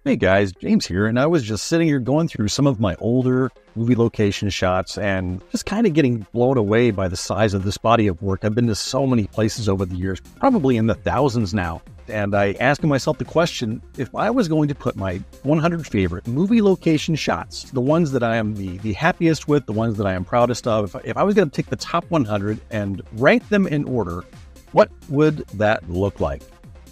Hey guys, James here, and I was just sitting here going through some of my older movie location shots and just kind of getting blown away by the size of this body of work. I've been to so many places over the years, probably in the thousands now, and I asked myself the question, if I was going to put my 100 favorite movie location shots, the ones that I am the happiest with, the ones that I am proudest of, if I was going to take the top 100 and rank them in order, what would that look like?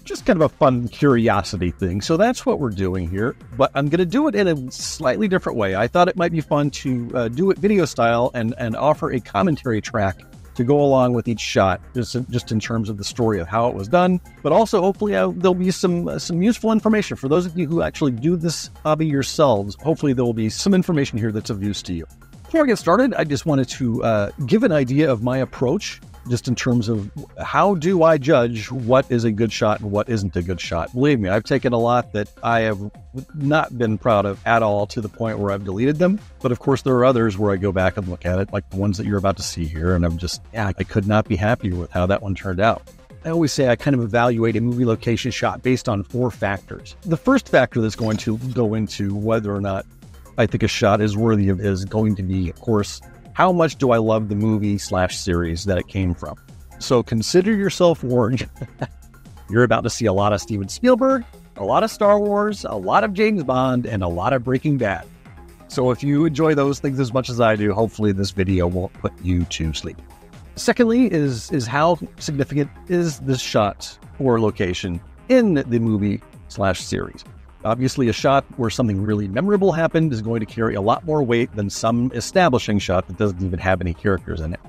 Just kind of a fun curiosity thing. So that's what we're doing here, but I'm going to do it in a slightly different way. I thought it might be fun to do it video style and offer a commentary track to go along with each shot, just in terms of the story of how it was done. But also, hopefully, there'll be some useful information for those of you who actually do this hobby yourselves. Hopefully, there will be some information here that's of use to you. Before I get started, I just wanted to give an idea of my approach, just in terms of how do I judge what is a good shot and what isn't a good shot. Believe me, I've taken a lot that I have not been proud of at all, to the point where I've deleted them. But of course, there are others where I go back and look at it, like the ones that you're about to see here, and I'm just, I could not be happier with how that one turned out. I always say I kind of evaluate a movie location shot based on 4 factors. The first factor that's going to go into whether or not I think a shot is worthy of is going to be, of course, how much do I love the movie/series that it came from? So consider yourself warned. You're about to see a lot of Steven Spielberg, a lot of Star Wars, a lot of James Bond, and a lot of Breaking Bad. So if you enjoy those things as much as I do, hopefully this video won't put you to sleep. Secondly is how significant is this shot or location in the movie/series? Obviously, a shot where something really memorable happened is going to carry a lot more weight than some establishing shot that doesn't even have any characters in it.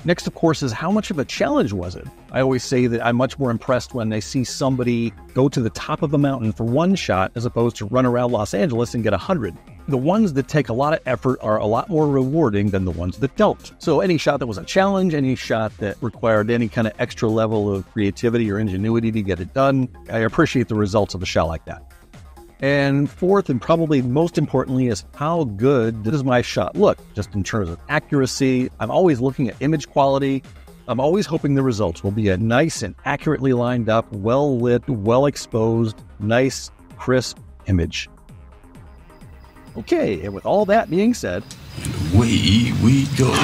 Next, of course, is how much of a challenge was it? I always say that I'm much more impressed when I see somebody go to the top of a mountain for one shot as opposed to run around Los Angeles and get 100. The ones that take a lot of effort are a lot more rewarding than the ones that don't. So any shot that was a challenge, any shot that required any kind of extra level of creativity or ingenuity to get it done, I appreciate the results of a shot like that. And fourth, and probably most importantly, is how good does my shot look, just in terms of accuracy. I'm always looking at image quality. I'm always hoping the results will be a nice and accurately lined up, well lit, well exposed, nice, crisp image. Okay, and with all that being said, away we go.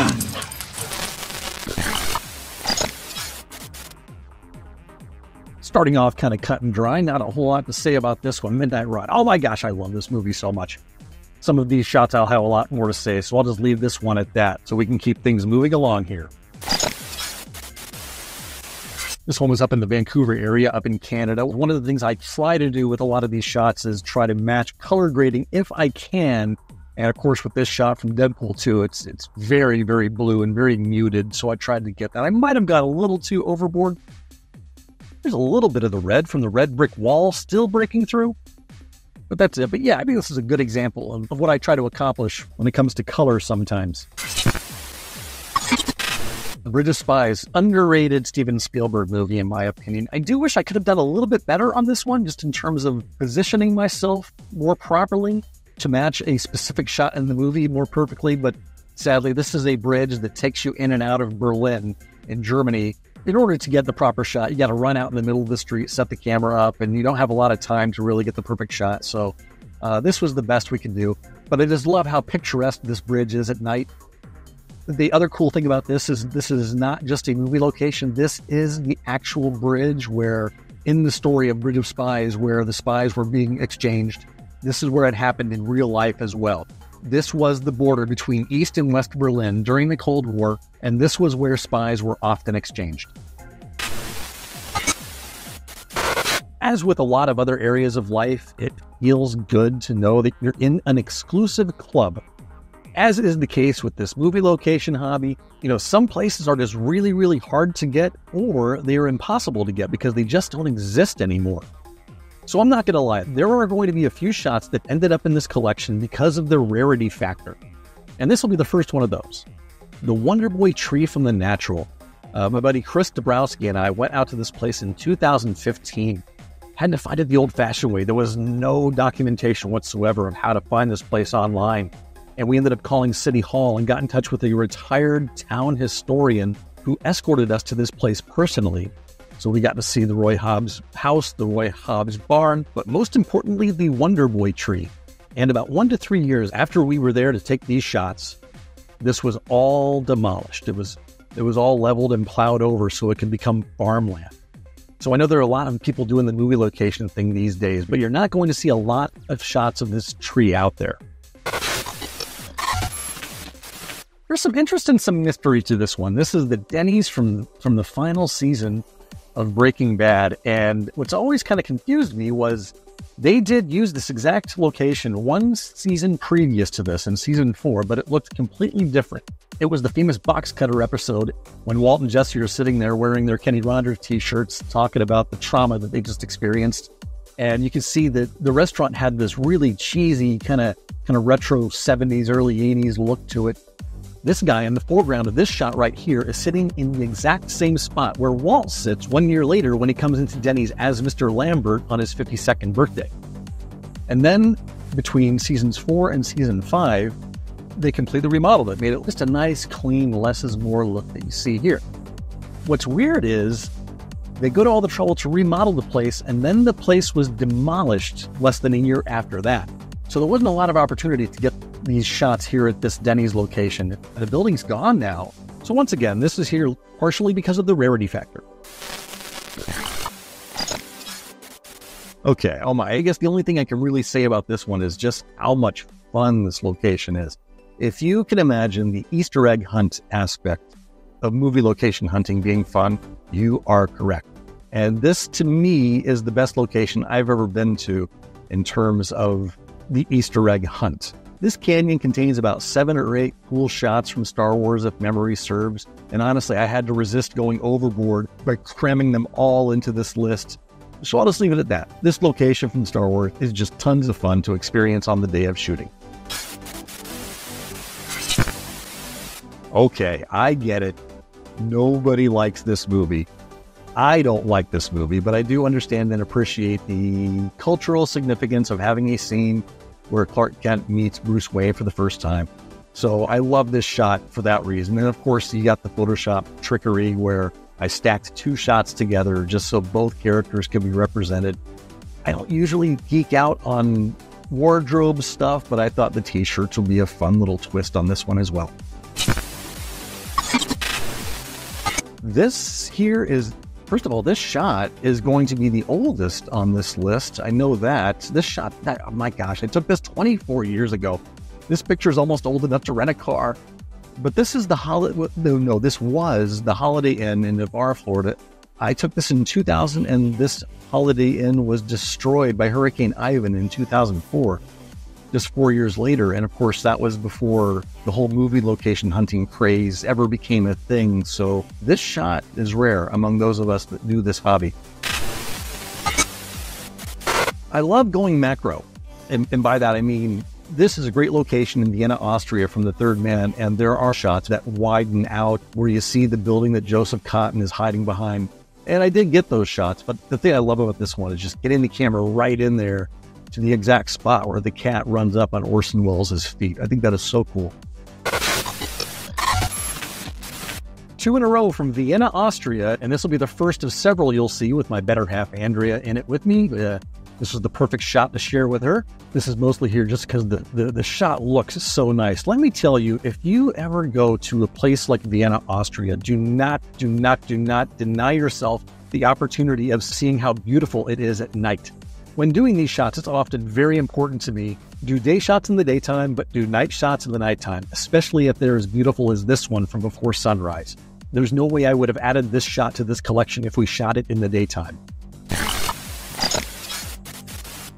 Starting off kind of cut and dry, not a whole lot to say about this one, Midnight Run. Oh my gosh, I love this movie so much. Some of these shots I'll have a lot more to say, so I'll just leave this one at that so we can keep things moving along here. This one was up in the Vancouver area, up in Canada. One of the things I try to do with a lot of these shots is try to match color grading if I can. And of course, with this shot from Deadpool 2, it's very, very blue and very muted, so I tried to get that. I might have got a little too overboard. There's a little bit of the red from the red brick wall still breaking through, but that's it. But yeah, I think this is a good example of what I try to accomplish when it comes to color sometimes. The Bridge of Spies, underrated Steven Spielberg movie in my opinion. I do wish I could have done a little bit better on this one, just in terms of positioning myself more properly to match a specific shot in the movie more perfectly, but sadly, this is a bridge that takes you in and out of Berlin in Germany. In order to get the proper shot, you got to run out in the middle of the street, set the camera up, and you don't have a lot of time to really get the perfect shot. So this was the best we could do. But I just love how picturesque this bridge is at night. The other cool thing about this is not just a movie location. This is the actual bridge where, in the story of Bridge of Spies, where the spies were being exchanged, this is where it happened in real life as well. This was the border between East and West Berlin during the Cold War, and this was where spies were often exchanged. As with a lot of other areas of life, it feels good to know that you're in an exclusive club. As is the case with this movie location hobby, some places are just really, really hard to get, or they are impossible to get because they just don't exist anymore. So I'm not going to lie, there are going to be a few shots that ended up in this collection because of the rarity factor. And this will be the first one of those. The Wonder Boy tree from The Natural. My buddy Chris Dabrowski and I went out to this place in 2015. Had to find it the old-fashioned way. There was no documentation whatsoever of how to find this place online. And we ended up calling City Hall and got in touch with a retired town historian who escorted us to this place personally. So we got to see the Roy Hobbs house, the Roy Hobbs barn, but most importantly, the Wonder Boy tree. And about 1 to 3 years after we were there to take these shots, this was all demolished. It was all leveled and plowed over so it could become farmland. So I know there are a lot of people doing the movie location thing these days, but you're not going to see a lot of shots of this tree out there. There's some interest and some mystery to this one. This is the Denny's from the final season of Breaking Bad, and what's always kind of confused me was they did use this exact location one season previous to this, in season 4, but it looked completely different. It was the famous box cutter episode when Walt and Jesse are sitting there wearing their Kenny Rogers t-shirts, talking about the trauma that they just experienced. And you can see that the restaurant had this really cheesy kind of retro 70s, early 80s look to it. This guy in the foreground of this shot right here is sitting in the exact same spot where Walt sits 1 year later when he comes into Denny's as Mr. Lambert on his 52nd birthday. And then between seasons 4 and season 5, they completely remodeled it, made it just a nice, clean, less is more look that you see here. What's weird is they go to all the trouble to remodel the place, and then the place was demolished less than a year after that. So there wasn't a lot of opportunity to get these shots here at this Denny's location. The building's gone now. So once again, this is here partially because of the rarity factor. Okay, oh my, I guess the only thing I can really say about this one is just how much fun this location is. If you can imagine the Easter egg hunt aspect of movie location hunting being fun, you are correct. And this, to me, is the best location I've ever been to in terms of the Easter egg hunt. This canyon contains about 7 or 8 cool shots from Star Wars, if memory serves. And honestly, I had to resist going overboard by cramming them all into this list. So I'll just leave it at that. This location from Star Wars is just tons of fun to experience on the day of shooting. Okay, I get it. Nobody likes this movie. I don't like this movie, but I do understand and appreciate the cultural significance of having a scene where Clark Kent meets Bruce Wayne for the first time. So I love this shot for that reason. And of course, you got the Photoshop trickery where I stacked 2 shots together just so both characters can be represented. I don't usually geek out on wardrobe stuff, but I thought the t-shirts would be a fun little twist on this one as well. This here is, first of all, this shot is going to be the oldest on this list. I know that. This shot, oh my gosh, I took this 24 years ago. This picture is almost old enough to rent a car. But this is the this was the Holiday Inn in Navarre, Florida. I took this in 2000, and this Holiday Inn was destroyed by Hurricane Ivan in 2004, just 4 years later. And of course, that was before the whole movie location hunting craze ever became a thing. So this shot is rare among those of us that do this hobby. I love going macro. And by that, I mean, this is a great location in Vienna, Austria from The Third Man, and there are shots that widen out where you see the building that Joseph Cotten is hiding behind. And I did get those shots, but the thing I love about this one is just getting the camera right in there to the exact spot where the cat runs up on Orson Welles' feet. I think that is so cool. 2 in a row from Vienna, Austria, and this will be the first of several you'll see with my better half Andrea in it with me. This was the perfect shot to share with her. This is mostly here just because the shot looks so nice. Let me tell you, if you ever go to a place like Vienna, Austria, do not deny yourself the opportunity of seeing how beautiful it is at night. When doing these shots, it's often very important to me. Do day shots in the daytime, but do night shots in the nighttime, especially if they're as beautiful as this one from before sunrise. There's no way I would have added this shot to this collection if we shot it in the daytime.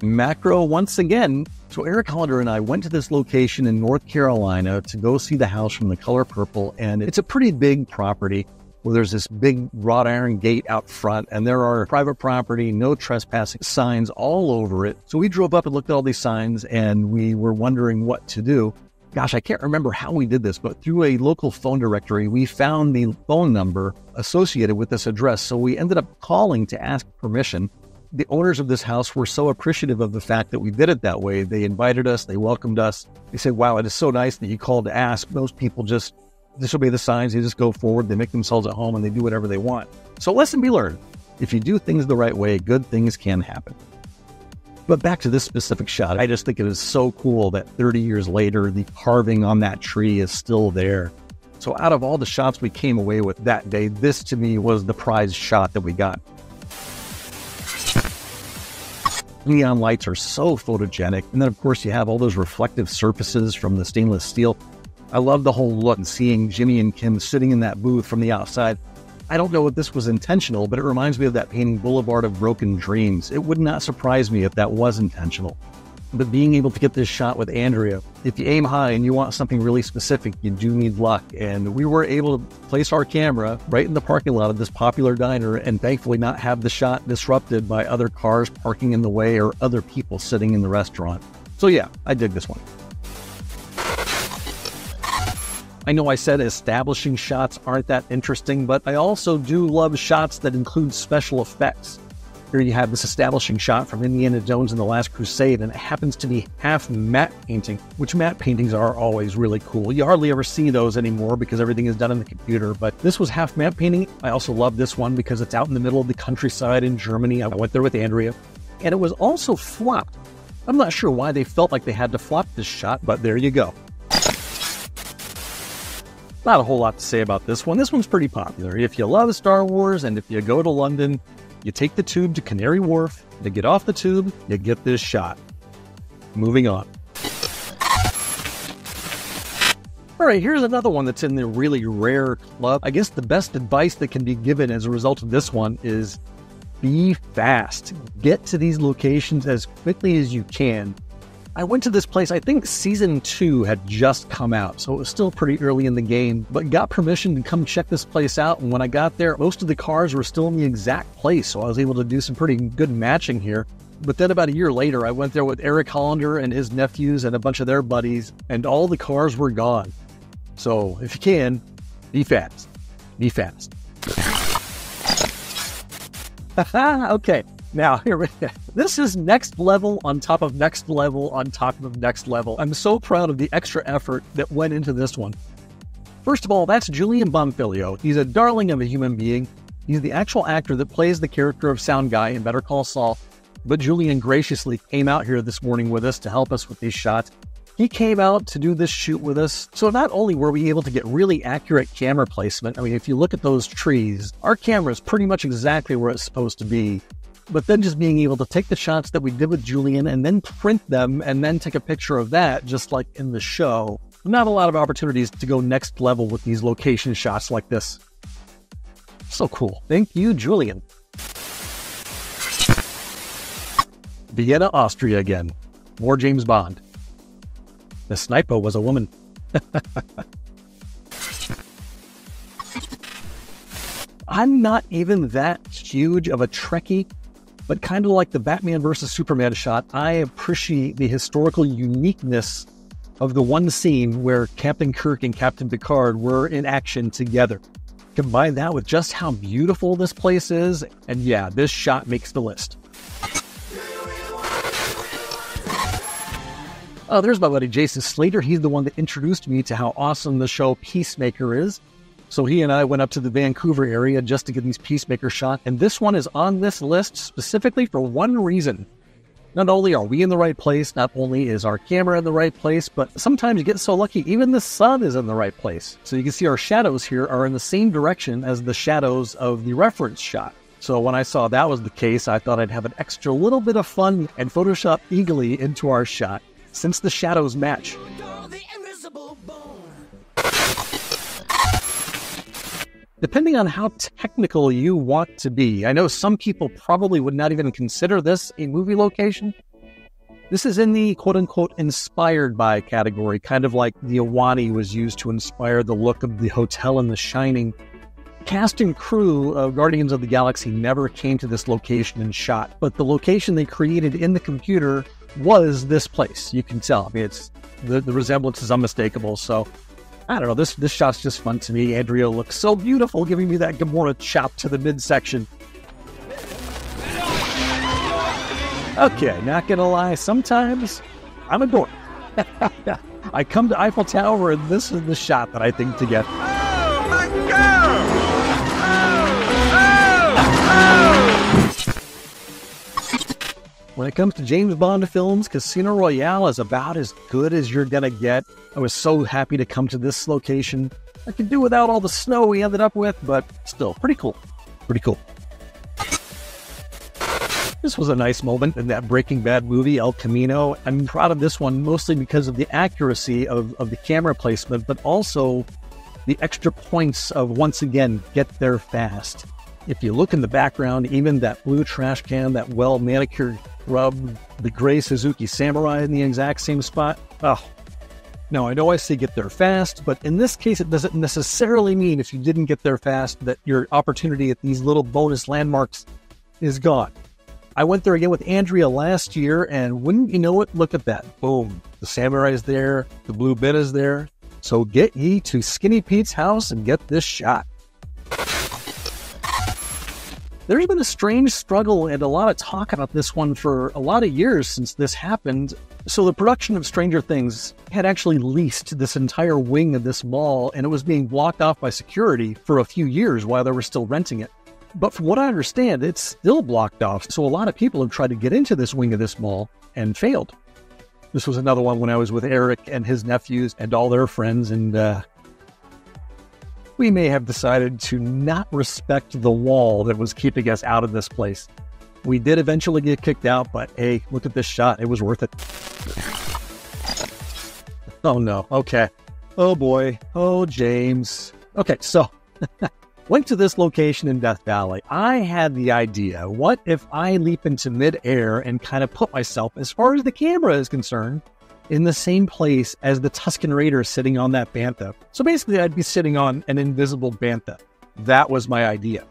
Macro once again. So Eric Hollander and I went to this location in North Carolina to go see the house from The Color Purple, and it's a pretty big property where there's this big wrought iron gate out front, and there are private property, no trespassing signs all over it. So we drove up and looked at all these signs, and we were wondering what to do. Gosh, I can't remember how we did this, but through a local phone directory, we found the phone number associated with this address. So we ended up calling to ask permission. The owners of this house were so appreciative of the fact that we did it that way. They invited us, they welcomed us. They said, wow, it is so nice that you called to ask. Most people just disobey the signs, they just go forward, they make themselves at home, and they do whatever they want. So lesson be learned. If you do things the right way, good things can happen. But back to this specific shot, I just think it is so cool that 30 years later, the carving on that tree is still there. So out of all the shots we came away with that day, this to me was the prize shot that we got. Neon lights are so photogenic. And then of course you have all those reflective surfaces from the stainless steel. I love the whole look and seeing Jimmy and Kim sitting in that booth from the outside. I don't know if this was intentional, but it reminds me of that painting Boulevard of Broken Dreams. It would not surprise me if that was intentional. But being able to get this shot with Andrea, if you aim high and you want something really specific, you do need luck. And we were able to place our camera right in the parking lot of this popular diner and thankfully not have the shot disrupted by other cars parking in the way or other people sitting in the restaurant. So yeah, I dig this one. I know I said establishing shots aren't that interesting, but I also do love shots that include special effects. Here you have this establishing shot from Indiana Jones and the Last Crusade, and it happens to be half matte painting, which matte paintings are always really cool. You hardly ever see those anymore because everything is done in the computer, but this was half matte painting. I also love this one because it's out in the middle of the countryside in Germany. I went there with Andrea, and it was also flopped. I'm not sure why they felt like they had to flop this shot, but there you go. Not a whole lot to say about this one. This one's pretty popular. If you love Star Wars and if you go to London, you take the tube to Canary Wharf. To get off the tube, you get this shot. Moving on. All right, here's another one that's in the really rare club. I guess the best advice that can be given as a result of this one is be fast. Get to these locations as quickly as you can. I went to this place, I think season 2 had just come out, so it was still pretty early in the game, but got permission to come check this place out, and when I got there, most of the cars were still in the exact place, so I was able to do some pretty good matching here. But then about a year later, I went there with Eric Hollander and his nephews and a bunch of their buddies, and all the cars were gone. So, if you can, be fast. Be fast. Okay. Now, here, this is next level on top of next level on top of next level. I'm so proud of the extra effort that went into this one. First of all, that's Julian Bonfiglio. He's a darling of a human being. He's the actual actor that plays the character of Sound Guy in Better Call Saul. But Julian graciously came out here this morning with us to help us with these shots. He came out to do this shoot with us. So not only were we able to get really accurate camera placement, I mean, if you look at those trees, our camera is pretty much exactly where it's supposed to be. But then just being able to take the shots that we did with Julian and then print them and then take a picture of that, just like in the show. Not a lot of opportunities to go next level with these location shots like this. So cool. Thank you, Julian. Vienna, Austria again. More James Bond. The sniper was a woman. I'm not even that huge of a Trekkie, but kind of like the Batman versus Superman shot, I appreciate the historical uniqueness of the one scene where Captain Kirk and Captain Picard were in action together. Combine that with just how beautiful this place is, and yeah, this shot makes the list. Oh, there's my buddy Jason Slater. He's the one that introduced me to how awesome the show Peacemaker is. So he and I went up to the Vancouver area just to get these Peacemaker shots, and this one is on this list specifically for one reason. Not only are we in the right place, not only is our camera in the right place, but sometimes you get so lucky, even the sun is in the right place. So you can see our shadows here are in the same direction as the shadows of the reference shot. So when I saw that was the case, I thought I'd have an extra little bit of fun and Photoshop eagerly into our shot, since the shadows match. Depending on how technical you want to be, I know some people probably would not even consider this a movie location. This is in the quote-unquote inspired by category, kind of like the Awani was used to inspire the look of the hotel in The Shining. Cast and crew of Guardians of the Galaxy never came to this location and shot, but the location they created in the computer was this place. You can tell. I mean, it's the resemblance is unmistakable, so I don't know, this shot's just fun to me. Andrea looks so beautiful, giving me that Gamora chop to the midsection. Okay, not gonna lie, sometimes I'm a dork. I come to Eiffel Tower and this is the shot that I think to get. Oh, my God! Oh! When it comes to James Bond films, Casino Royale is about as good as you're gonna get. I was so happy to come to this location. I could do without all the snow we ended up with, but still, pretty cool. Pretty cool. This was a nice moment in that Breaking Bad movie, El Camino. I'm proud of this one mostly because of the accuracy of the camera placement, but also the extra points of, once again, get there fast. If you look in the background, even that blue trash can, that well-manicured rub, the gray Suzuki Samurai in the exact same spot. Oh, now I know I say get there fast, but in this case it doesn't necessarily mean if you didn't get there fast that your opportunity at these little bonus landmarks is gone. I went there again with Andrea last year, and wouldn't you know it, look at that. Boom. The Samurai is there, the blue bin is there. So get ye to Skinny Pete's house and get this shot. There's been a strange struggle and a lot of talk about this one for a lot of years since this happened. So the production of Stranger Things had actually leased this entire wing of this mall, and it was being blocked off by security for a few years while they were still renting it. But from what I understand, it's still blocked off, so a lot of people have tried to get into this wing of this mall and failed. This was another one when I was with Eric and his nephews and all their friends, and we may have decided to not respect the wall that was keeping us out of this place. We did eventually get kicked out, but hey, look at this shot. It was worth it. Oh no. Okay. Oh boy. Oh, James. Okay, so went to this location in Death Valley. I had the idea, what if I leap into mid-air and kind of put myself, as far as the camera is concerned, in the same place as the Tusken Raiders sitting on that bantha. So basically, I'd be sitting on an invisible bantha. That was my idea.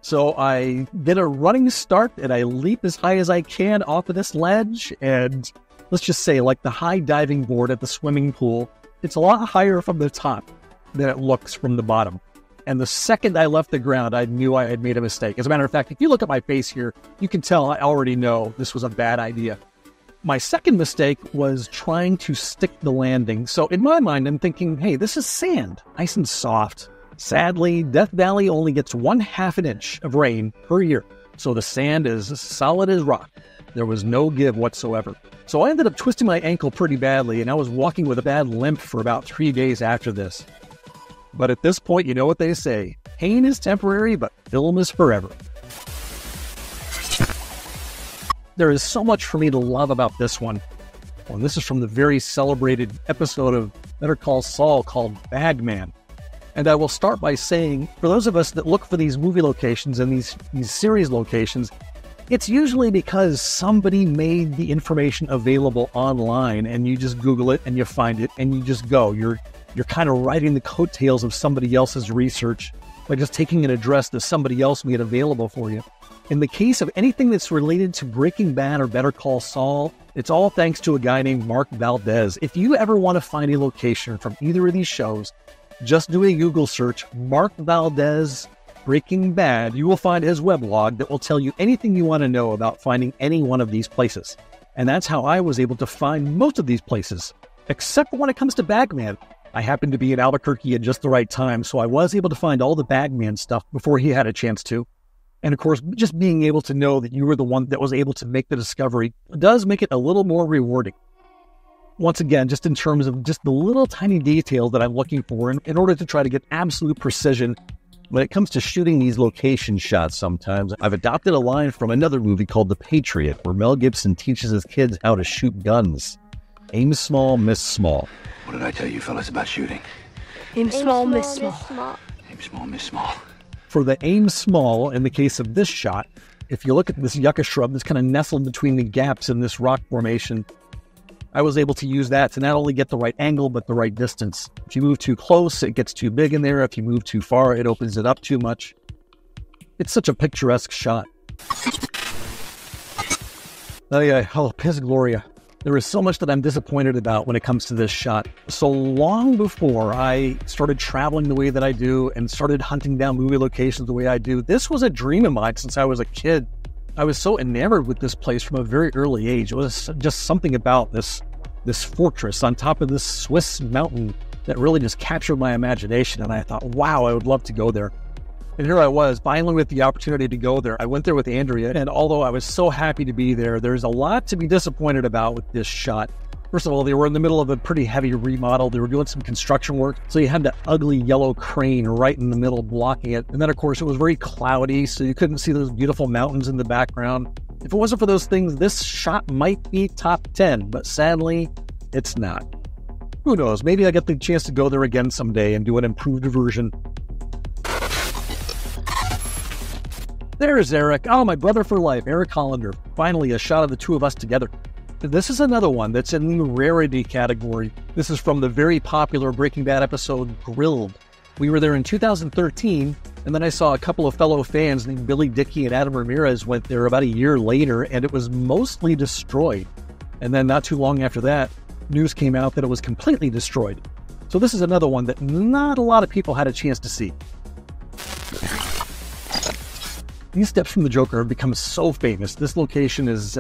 So I did a running start, and I leap as high as I can off of this ledge, and let's just say, like the high diving board at the swimming pool, it's a lot higher from the top than it looks from the bottom. And the second I left the ground, I knew I had made a mistake. As a matter of fact, if you look at my face here, you can tell I already know this was a bad idea. My second mistake was trying to stick the landing. So in my mind, I'm thinking, hey, this is sand, nice and soft. Sadly, Death Valley only gets 1/2 an inch of rain per year. So the sand is solid as rock. There was no give whatsoever. So I ended up twisting my ankle pretty badly, and I was walking with a bad limp for about 3 days after this. But at this point, you know what they say. Pain is temporary, but film is forever. There is so much for me to love about this one. Well, this is from the very celebrated episode of Better Call Saul called Bagman. And I will start by saying, for those of us that look for these movie locations and these series locations, it's usually because somebody made the information available online and you just Google it and you find it and you just go. You're kind of riding the coattails of somebody else's research by just taking an address that somebody else made available for you. In the case of anything that's related to Breaking Bad or Better Call Saul, it's all thanks to a guy named Mark Valdez. If you ever want to find a location from either of these shows, just do a Google search, Mark Valdez Breaking Bad. You will find his weblog that will tell you anything you want to know about finding any one of these places. And that's how I was able to find most of these places, except when it comes to Bagman. I happened to be in Albuquerque at just the right time, so I was able to find all the Bagman stuff before he had a chance to. And of course, just being able to know that you were the one that was able to make the discovery does make it a little more rewarding. Once again, just in terms of just the little tiny detail that I'm looking for in order to try to get absolute precision when it comes to shooting these location shots sometimes. I've adopted a line from another movie called The Patriot, where Mel Gibson teaches his kids how to shoot guns. Aim small, miss small. What did I tell you fellas about shooting? Aim small, miss small. Aim small, miss small. For the aim small, in the case of this shot, if you look at this yucca shrub that's kind of nestled between the gaps in this rock formation, I was able to use that to not only get the right angle, but the right distance. If you move too close, it gets too big in there. If you move too far, it opens it up too much. It's such a picturesque shot. Oh, piss Gloria. There is so much that I'm disappointed about when it comes to this shot. So long before I started traveling the way that I do and started hunting down movie locations the way I do, this was a dream of mine since I was a kid. I was so enamored with this place from a very early age. It was just something about this fortress on top of this Swiss mountain that really just captured my imagination. And I thought, wow, I would love to go there. And here I was, finally with the opportunity to go there. I went there with Andrea, and although I was so happy to be there, there's a lot to be disappointed about with this shot. First of all, they were in the middle of a pretty heavy remodel. They were doing some construction work, so you had the ugly yellow crane right in the middle blocking it. And then, of course, it was very cloudy, so you couldn't see those beautiful mountains in the background. If it wasn't for those things, this shot might be top 10, but sadly, it's not. Who knows? Maybe I get the chance to go there again someday and do an improved version. There's Eric. Oh, my brother for life, Eric Hollander. Finally, a shot of the two of us together. This is another one that's in the rarity category. This is from the very popular Breaking Bad episode, Grilled. We were there in 2013, and then I saw a couple of fellow fans named Billy Dickey and Adam Ramirez went there about a year later, and it was mostly destroyed. And then not too long after that, news came out that it was completely destroyed. So this is another one that not a lot of people had a chance to see. These steps from the Joker have become so famous. This location is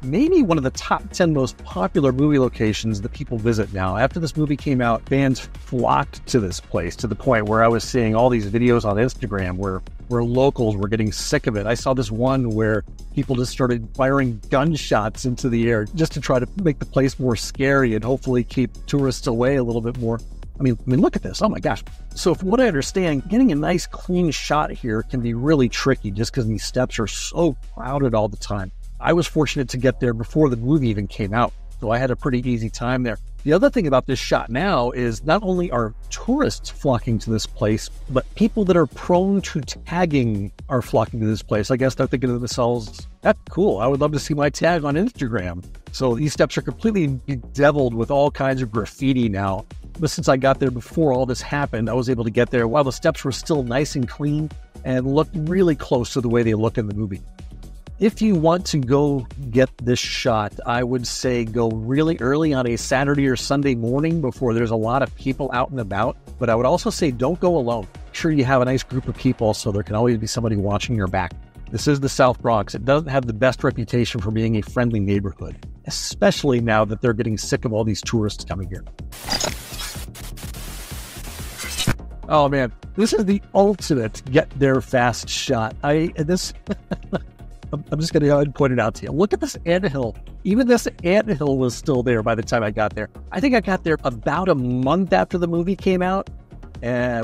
maybe one of the top 10 most popular movie locations that people visit now. After this movie came out, fans flocked to this place to the point where I was seeing all these videos on Instagram where locals were getting sick of it. I saw this one where people just started firing gunshots into the air just to try to make the place more scary and hopefully keep tourists away a little bit more. I mean, look at this. Oh my gosh. So from what I understand, getting a nice clean shot here can be really tricky just because these steps are so crowded all the time. I was fortunate to get there before the movie even came out, so I had a pretty easy time there. The other thing about this shot now is not only are tourists flocking to this place, but people that are prone to tagging are flocking to this place. I guess they're thinking to themselves, that's cool. I would love to see my tag on Instagram. So these steps are completely bedeviled with all kinds of graffiti now. But since I got there before all this happened, I was able to get there while the steps were still nice and clean and looked really close to the way they look in the movie. If you want to go get this shot, I would say go really early on a Saturday or Sunday morning before there's a lot of people out and about. But I would also say don't go alone. Make sure you have a nice group of people so there can always be somebody watching your back. This is the South Bronx. It doesn't have the best reputation for being a friendly neighborhood, especially now that they're getting sick of all these tourists coming here. Oh man, this is the ultimate get there fast shot. I'm just going to go ahead and point it out to you. Look at this anthill. Even this anthill was still there by the time I got there. I think I got there about a month after the movie came out,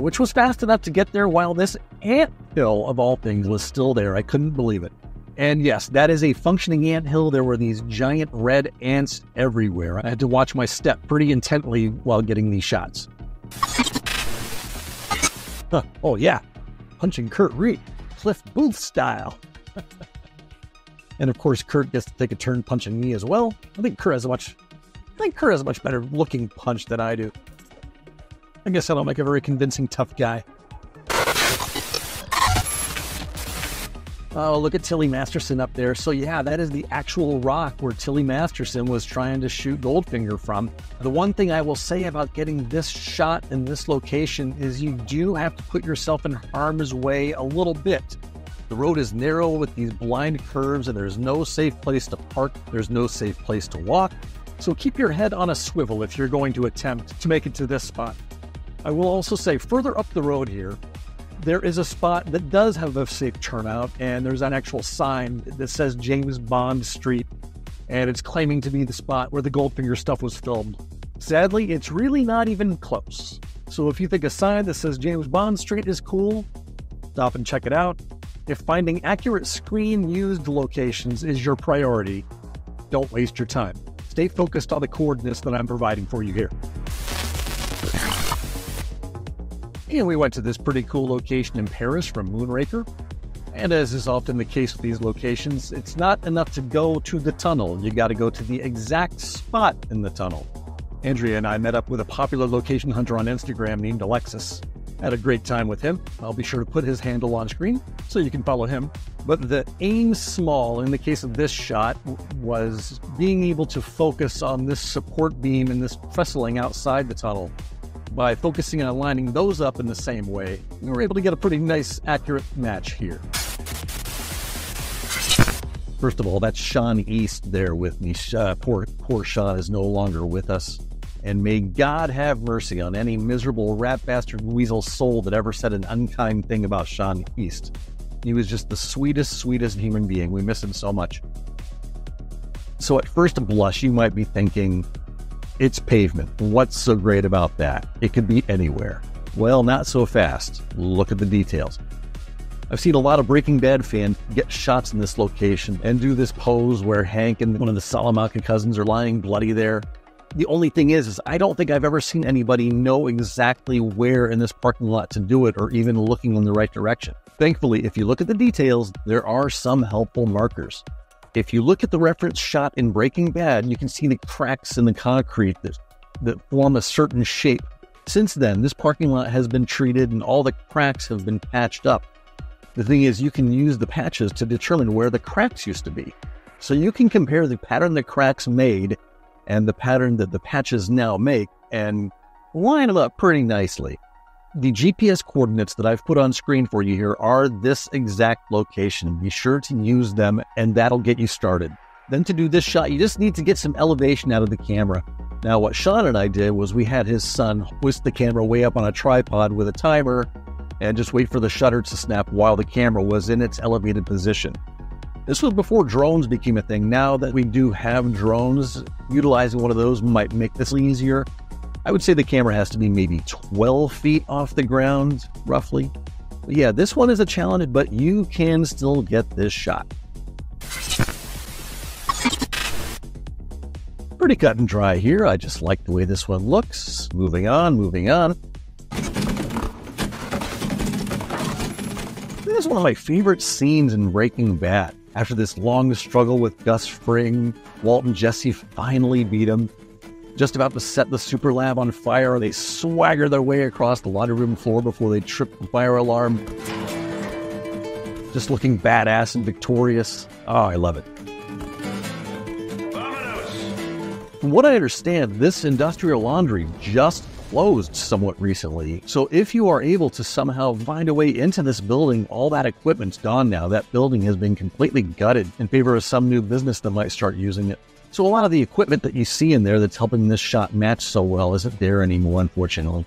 which was fast enough to get there while this anthill, of all things, was still there. I couldn't believe it. And yes, that is a functioning anthill. There were these giant red ants everywhere. I had to watch my step pretty intently while getting these shots. Oh yeah, punching Kurt Reed, Cliff Booth style. And of course, Kirk gets to take a turn punching me as well. I think Kirk has a much better looking punch than I do. I guess I don't make a very convincing tough guy. Oh, look at Tilly Masterson up there. So yeah, that is the actual rock where Tilly Masterson was trying to shoot Goldfinger from. The one thing I will say about getting this shot in this location is you do have to put yourself in harm's way a little bit. The road is narrow with these blind curves and there's no safe place to park. There's no safe place to walk. So keep your head on a swivel if you're going to attempt to make it to this spot. I will also say further up the road here, there is a spot that does have a safe turnout, and there's an actual sign that says James Bond Street, and it's claiming to be the spot where the Goldfinger stuff was filmed. Sadly, it's really not even close. So if you think a sign that says James Bond Street is cool, stop and check it out. If finding accurate screen-used locations is your priority, don't waste your time. Stay focused on the coordinates that I'm providing for you here. And we went to this pretty cool location in Paris from Moonraker. And as is often the case with these locations, it's not enough to go to the tunnel. You got to go to the exact spot in the tunnel. Andrea and I met up with a popular location hunter on Instagram named Alexis. Had a great time with him. I'll be sure to put his handle on screen so you can follow him. But the aim small in the case of this shot was being able to focus on this support beam and this trestling outside the tunnel. By focusing on lining those up in the same way, we were able to get a pretty nice, accurate match here. First of all, that's Sean East there with me. Poor Sean is no longer with us. And may God have mercy on any miserable rat bastard weasel soul that ever said an unkind thing about Sean East. He was just the sweetest human being. We miss him so much. So at first blush, you might be thinking, it's pavement. What's so great about that? It could be anywhere. Well, not so fast. Look at the details. I've seen a lot of Breaking Bad fans get shots in this location and do this pose where Hank and one of the Salamanca cousins are lying bloody there. The only thing is I don't think I've ever seen anybody know exactly where in this parking lot to do it or even looking in the right direction. Thankfully, if you look at the details, there are some helpful markers. If you look at the reference shot in Breaking Bad, you can see the cracks in the concrete that form a certain shape. Since then, this parking lot has been treated and all the cracks have been patched up. The thing is, you can use the patches to determine where the cracks used to be. So you can compare the pattern the cracks made and the pattern that the patches now make and line them up pretty nicely. The GPS coordinates that I've put on screen for you here are this exact location. Be sure to use them and that'll get you started. Then to do this shot, you just need to get some elevation out of the camera. Now what Sean and I did was we had his son hoist the camera way up on a tripod with a timer and just wait for the shutter to snap while the camera was in its elevated position. This was before drones became a thing. Now that we do have drones, utilizing one of those might make this easier. I would say the camera has to be maybe 12 feet off the ground, roughly. But yeah, this one is a challenge, but you can still get this shot. Pretty cut and dry here. I just like the way this one looks. Moving on. This is one of my favorite scenes in Breaking Bad. After this long struggle with Gus Fring, Walt and Jesse finally beat him. Just about to set the super lab on fire, they swagger their way across the laundry room floor before they trip the fire alarm. Just looking badass and victorious. Oh, I love it. From what I understand, this industrial laundry just closed somewhat recently. So if you are able to somehow find a way into this building, all that equipment's gone now. That building has been completely gutted in favor of some new business that might start using it. So a lot of the equipment that you see in there that's helping this shot match so well isn't there anymore, unfortunately.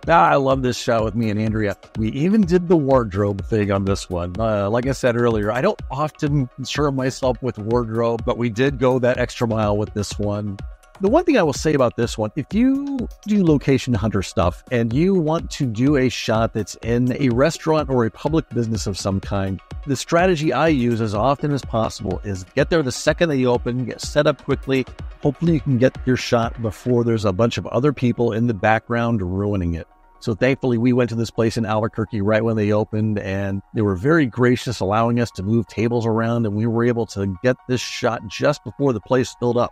I love this shot with me and Andrea. We even did the wardrobe thing on this one. Like I said earlier, I don't often concern myself with wardrobe, but we did go that extra mile with this one. The one thing I will say about this one, if you do location hunter stuff and you want to do a shot that's in a restaurant or a public business of some kind, the strategy I use as often as possible is get there the second they open, get set up quickly. Hopefully you can get your shot before there's a bunch of other people in the background ruining it. So thankfully we went to this place in Albuquerque right when they opened and they were very gracious allowing us to move tables around and we were able to get this shot just before the place filled up.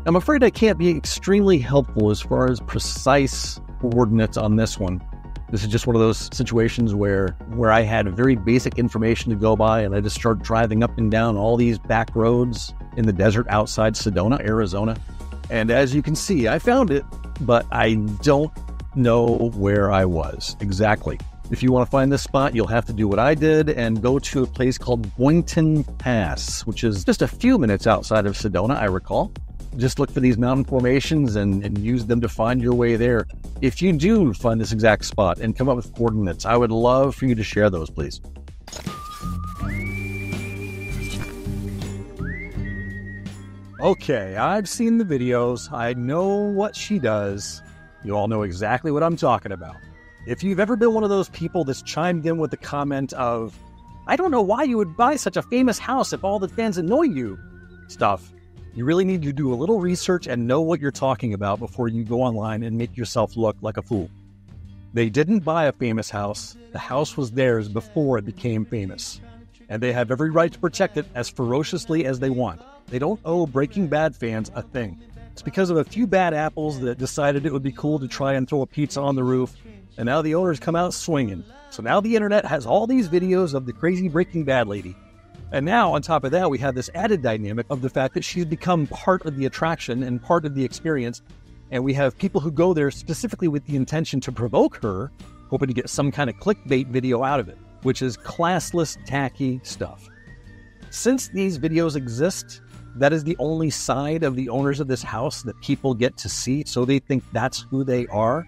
I'm afraid I can't be extremely helpful as far as precise coordinates on this one. This is just one of those situations where I had very basic information to go by and I just started driving up and down all these back roads in the desert outside Sedona, Arizona. And as you can see, I found it, but I don't know where I was exactly. If you want to find this spot, you'll have to do what I did and go to a place called Boynton Pass, which is just a few minutes outside of Sedona, I recall. Just look for these mountain formations and use them to find your way there. If you do find this exact spot and come up with coordinates, I would love for you to share those, please. Okay, I've seen the videos. I know what she does. You all know exactly what I'm talking about. If you've ever been one of those people that's chimed in with the comment of, I don't know why you would buy such a famous house if all the fans annoy you, stuff, you really need to do a little research and know what you're talking about before you go online and make yourself look like a fool. They didn't buy a famous house. The house was theirs before it became famous. And they have every right to protect it as ferociously as they want. They don't owe Breaking Bad fans a thing. It's because of a few bad apples that decided it would be cool to try and throw a pizza on the roof, and now the owners come out swinging. So now the internet has all these videos of the crazy Breaking Bad lady. And now, on top of that, we have this added dynamic of the fact that she's become part of the attraction and part of the experience, and we have people who go there specifically with the intention to provoke her, hoping to get some kind of clickbait video out of it, which is classless, tacky stuff. Since these videos exist, that is the only side of the owners of this house that people get to see, so they think that's who they are.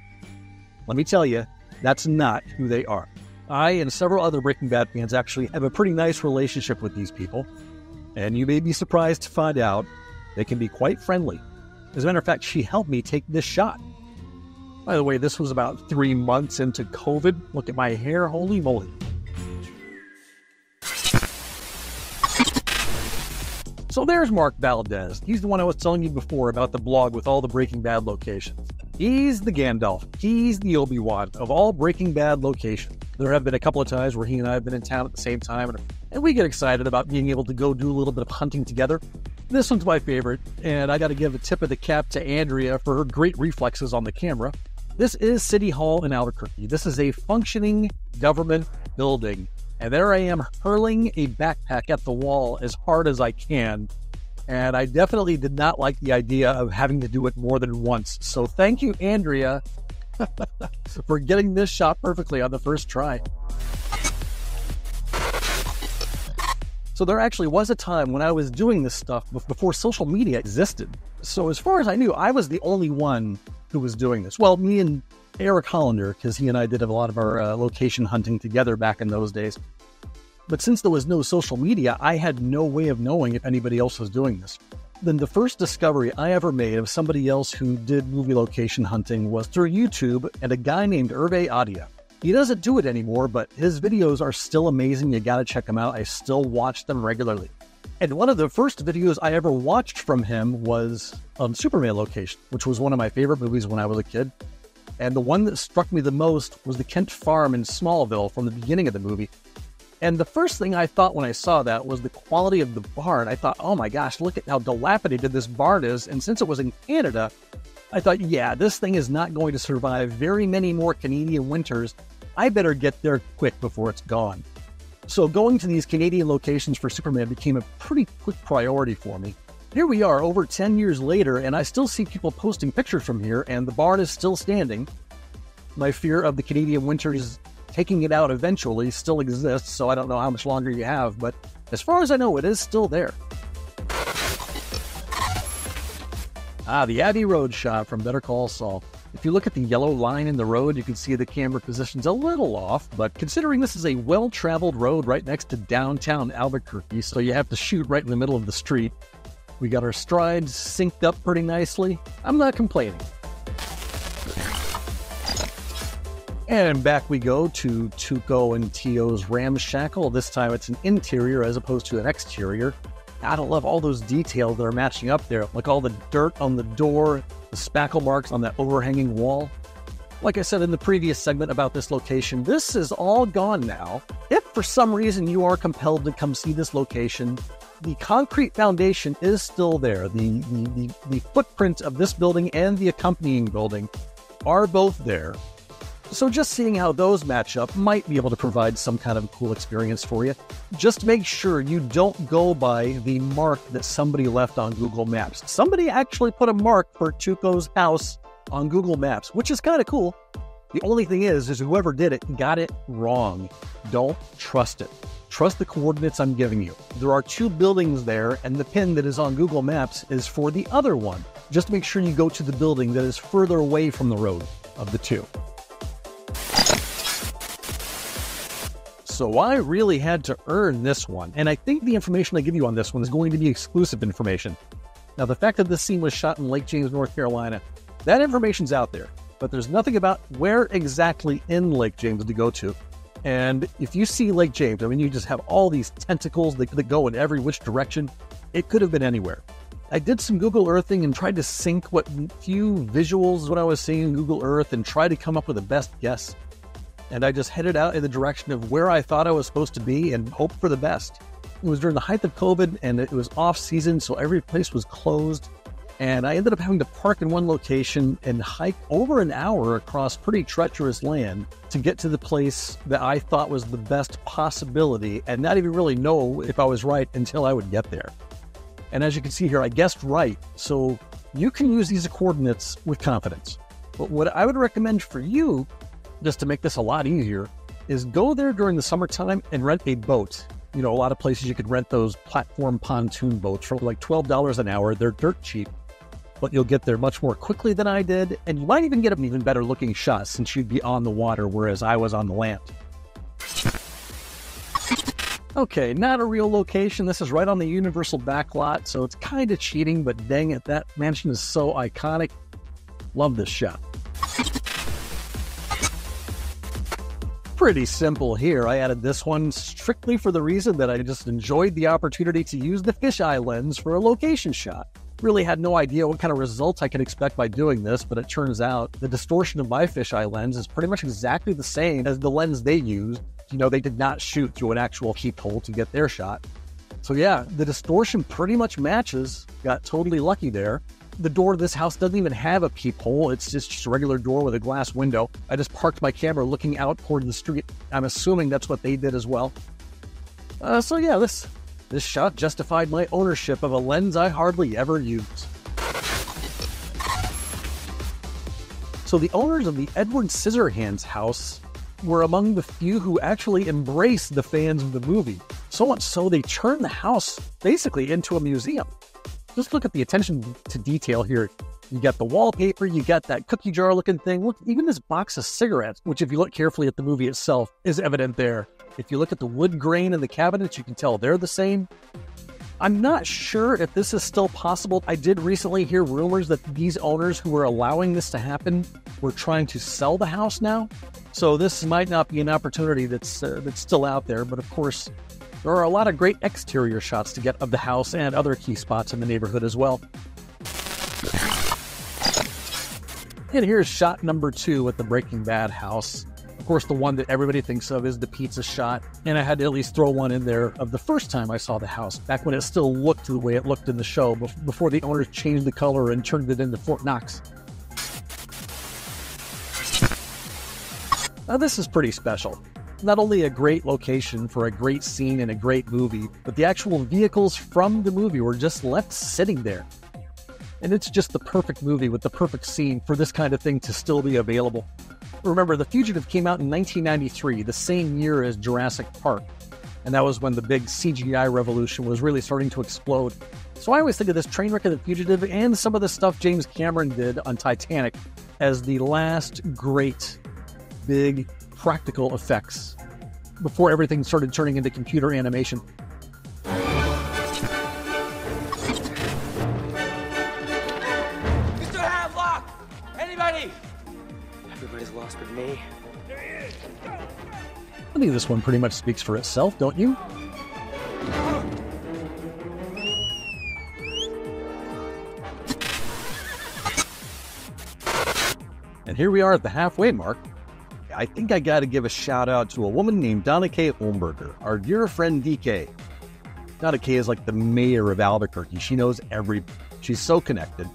Let me tell you, that's not who they are. I and several other Breaking Bad fans actually have a pretty nice relationship with these people, and you may be surprised to find out they can be quite friendly. As a matter of fact, she helped me take this shot. By the way, this was about 3 months into COVID. Look at my hair, holy moly. So there's Mark Valdez. He's the one I was telling you before about the blog with all the Breaking Bad locations. He's the Gandalf. He's the Obi-Wan of all Breaking Bad locations. There have been a couple of times where he and I have been in town at the same time, and we get excited about being able to go do a little bit of hunting together. This one's my favorite, and I got to give a tip of the cap to Andrea for her great reflexes on the camera. This is City Hall in Albuquerque. This is a functioning government building. And there I am hurling a backpack at the wall as hard as I can. And I definitely did not like the idea of having to do it more than once. So thank you, Andrea, for getting this shot perfectly on the first try. So there actually was a time when I was doing this stuff before social media existed. So as far as I knew, I was the only one who was doing this. Well, me and Eric Hollander, because he and I did a lot of our location hunting together back in those days. But since there was no social media, I had no way of knowing if anybody else was doing this. Then the first discovery I ever made of somebody else who did movie location hunting was through YouTube and a guy named Hervé Adia. He doesn't do it anymore, but his videos are still amazing. You gotta check them out. I still watch them regularly. And one of the first videos I ever watched from him was on Superman location, which was one of my favorite movies when I was a kid. And the one that struck me the most was the Kent Farm in Smallville from the beginning of the movie. And the first thing I thought when I saw that was the quality of the barn. I thought, oh my gosh, look at how dilapidated this barn is. And since it was in Canada, I thought, yeah, this thing is not going to survive very many more Canadian winters. I better get there quick before it's gone. So going to these Canadian locations for Superman became a pretty quick priority for me. Here we are over 10 years later, and I still see people posting pictures from here, and the barn is still standing. My fear of the Canadian winters taking it out eventually still exists, so I don't know how much longer you have, but as far as I know, it is still there. The Abbey Road shot from Better Call Saul. If you look at the yellow line in the road, you can see the camera position's a little off, but considering this is a well-traveled road right next to downtown Albuquerque, so you have to shoot right in the middle of the street, we got our strides synced up pretty nicely. I'm not complaining. And back we go to Tuco and Tio's Ramshackle. This time it's an interior as opposed to an exterior. I don't love all those details that are matching up there, like all the dirt on the door, the spackle marks on that overhanging wall. Like I said in the previous segment about this location, this is all gone now. If for some reason you are compelled to come see this location, the concrete foundation is still there. The footprint of this building and the accompanying building are both there. So just seeing how those match up might be able to provide some kind of cool experience for you. Just make sure you don't go by the mark that somebody left on Google Maps. Somebody actually put a mark for Tuco's house on Google Maps, which is kind of cool. The only thing is whoever did it got it wrong. Don't trust it. Trust the coordinates I'm giving you. There are 2 buildings there, and the pin that is on Google Maps is for the other one. Just make sure you go to the building that is further away from the road of the 2. So I really had to earn this one, and I think the information I give you on this one is going to be exclusive information. Now, the fact that this scene was shot in Lake James, North Carolina, that information's out there, but there's nothing about where exactly in Lake James to go to. And if you see Lake James, I mean, you just have all these tentacles that go in every which direction. It could have been anywhere. I did some Google Earthing and tried to sync what few visuals what I was seeing in Google Earth and try to come up with the best guess. And I just headed out in the direction of where I thought I was supposed to be and hoped for the best. It was during the height of COVID and it was off season, so every place was closed. And I ended up having to park in one location and hike over an hour across pretty treacherous land to get to the place that I thought was the best possibility and not even really know if I was right until I would get there. And as you can see here, I guessed right. So you can use these coordinates with confidence. But what I would recommend for you, just to make this a lot easier, is go there during the summertime and rent a boat. You know, a lot of places you could rent those platform pontoon boats for like $12 an hour. They're dirt cheap, but you'll get there much more quickly than I did, and you might even get an even better looking shot since you'd be on the water, whereas I was on the land. Okay, not a real location. This is right on the Universal backlot, so it's kind of cheating, but dang it, that mansion is so iconic. Love this shot. Pretty simple here. I added this one strictly for the reason that I just enjoyed the opportunity to use the fisheye lens for a location shot. Really had no idea what kind of results I could expect by doing this, but it turns out the distortion of my fisheye lens is pretty much exactly the same as the lens they used. You know, they did not shoot through an actual peephole to get their shot. So yeah, the distortion pretty much matches. Got totally lucky there. The door of this house doesn't even have a peephole. It's just a regular door with a glass window. I just parked my camera looking out toward the street. I'm assuming that's what they did as well. So yeah, this shot justified my ownership of a lens I hardly ever use. So the owners of the Edward Scissorhands house were among the few who actually embraced the fans of the movie. So much so they turned the house basically into a museum. Just look at the attention to detail here. You got the wallpaper, you got that cookie jar looking thing. Look, even this box of cigarettes, which if you look carefully at the movie itself, is evident there. If you look at the wood grain in the cabinets, you can tell they're the same. I'm not sure if this is still possible. I did recently hear rumors that these owners who were allowing this to happen were trying to sell the house now. So this might not be an opportunity that's still out there, but of course, there are a lot of great exterior shots to get of the house and other key spots in the neighborhood as well. And here's shot number 2 at the Breaking Bad house. Of course, the one that everybody thinks of is the pizza shot, and I had to at least throw one in there of the first time I saw the house, back when it still looked the way it looked in the show, before the owners changed the color and turned it into Fort Knox. Now this is pretty special. Not only a great location for a great scene in a great movie, but the actual vehicles from the movie were just left sitting there. And it's just the perfect movie with the perfect scene for this kind of thing to still be available. Remember, The Fugitive came out in 1993, the same year as Jurassic Park. And that was when the big CGI revolution was really starting to explode. So I always think of this train wreck of The Fugitive and some of the stuff James Cameron did on Titanic as the last great big practical effects before everything started turning into computer animation. You still have lock! Anybody? Everybody's lost but me. I think this one pretty much speaks for itself, don't you? And here we are at the halfway mark. I think I got to give a shout out to a woman named Donna K. Holmberger, our dear friend DK. Donna K is like the mayor of Albuquerque. She knows she's so connected.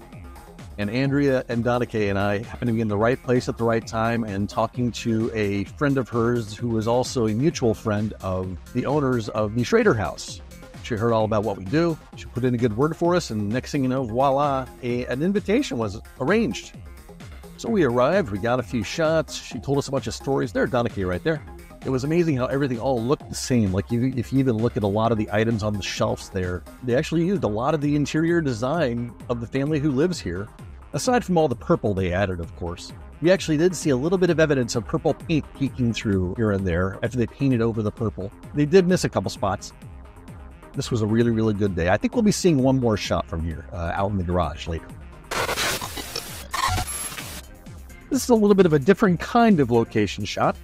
And Andrea and Donna K and I happen to be in the right place at the right time and talking to a friend of hers who is also a mutual friend of the owners of the Schrader House. She heard all about what we do. She put in a good word for us, and next thing you know, voila, an invitation was arranged. So we arrived, we got a few shots, she told us a bunch of stories. There's Donna K right there. It was amazing how everything all looked the same. Like if you even look at a lot of the items on the shelves there, they actually used a lot of the interior design of the family who lives here. Aside from all the purple they added, of course. We actually did see a little bit of evidence of purple paint peeking through here and there after they painted over the purple. They did miss a couple spots. This was a really, really good day. I think we'll be seeing one more shot from here out in the garage later. This is a little bit of a different kind of location shot.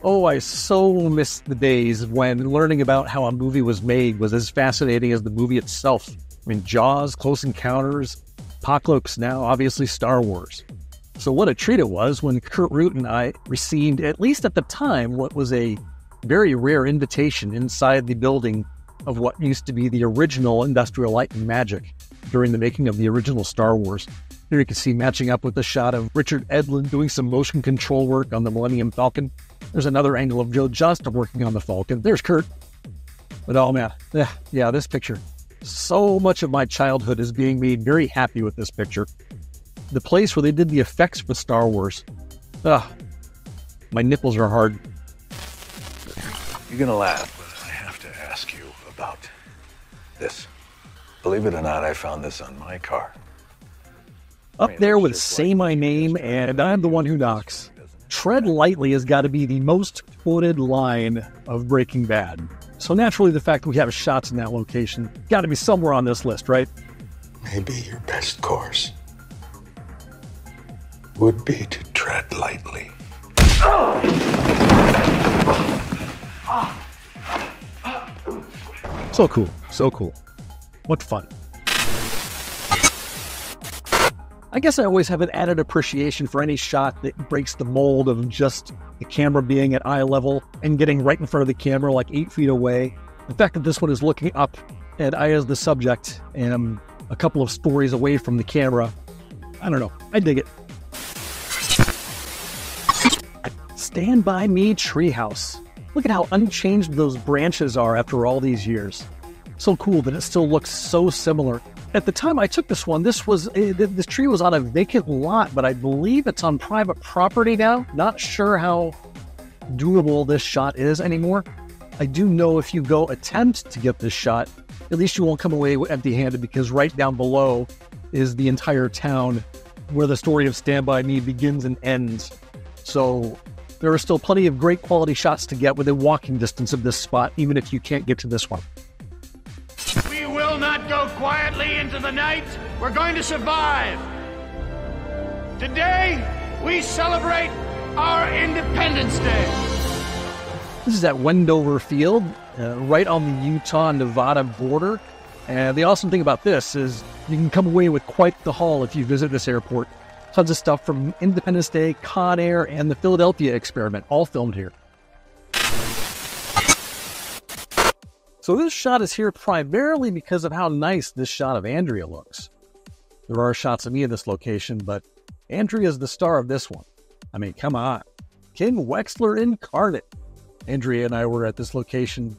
Oh, I so miss the days when learning about how a movie was made was as fascinating as the movie itself. I mean, Jaws, Close Encounters, Apocalypse Now, obviously Star Wars. So what a treat it was when Kurt Root and I received, at least at the time, what was a very rare invitation inside the building of what used to be the original Industrial Light and Magic during the making of the original Star Wars. Here you can see matching up with the shot of Richard Edlund doing some motion control work on the Millennium Falcon. There's another angle of Joe Just working on the Falcon. There's Kurt. But oh man, yeah, this picture. So much of my childhood is being made very happy with this picture. The place where they did the effects for Star Wars. My nipples are hard. You're gonna laugh, but I have to ask. This. Believe it or not, I found this on my car. Up there with Say My Name and I'm the One Who Knocks. Tread lightly has got to be the most quoted line of Breaking Bad. So naturally, the fact that we have shots in that location got to be somewhere on this list, right? Maybe your best course would be to tread lightly. So cool, so cool. What fun. I guess I always have an added appreciation for any shot that breaks the mold of just the camera being at eye level and getting right in front of the camera like 8 feet away. The fact that this one is looking up and I as the subject am a couple of stories away from the camera. I don't know. I dig it. Stand By Me treehouse. Look at how unchanged those branches are after all these years. So cool that it still looks so similar. At the time I took this one, this tree was on a vacant lot, but I believe it's on private property now. Not sure how doable this shot is anymore. I do know if you go attempt to get this shot, at least you won't come away empty-handed, because right down below is the entire town where the story of Stand By Me begins and ends. So there are still plenty of great quality shots to get within walking distance of this spot, even if you can't get to this one. We will not go quietly into the night. We're going to survive. Today, we celebrate our Independence Day. This is at Wendover Field, right on the Utah-Nevada border. And the awesome thing about this is you can come away with quite the haul if you visit this airport. Tons of stuff from Independence Day, Con Air, and the Philadelphia experiment, all filmed here. So this shot is here primarily because of how nice this shot of Andrea looks. There are shots of me in this location, but Andrea's the star of this one. I mean, come on. Kim Wexler incarnate. Andrea and I were at this location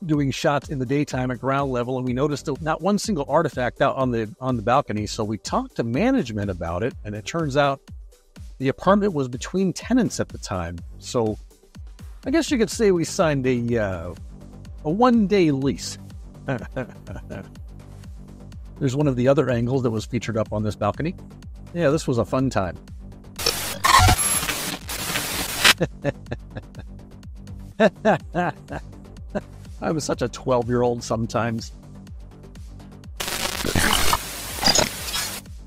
doing shots in the daytime at ground level, and we noticed not one single artifact out on the balcony, so we talked to management about it, and it turns out the apartment was between tenants at the time. So I guess you could say we signed a one-day lease. There's one of the other angles that was featured up on this balcony. Yeah, this was a fun time. I was such a 12-year-old sometimes.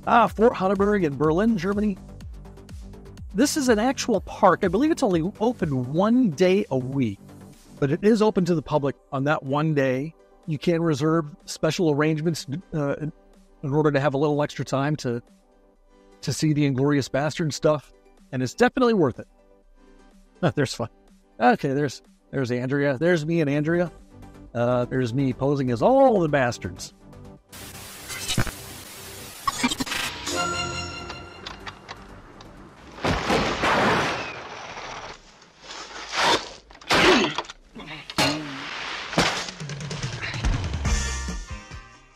Fort Hanneberg in Berlin, Germany. This is an actual park. I believe it's only open one day a week, but it is open to the public on that one day. You can reserve special arrangements in order to have a little extra time to see the Inglourious Basterds stuff, and it's definitely worth it. There's fun. Okay, there's Andrea. There's me and Andrea. There's me posing as all the bastards.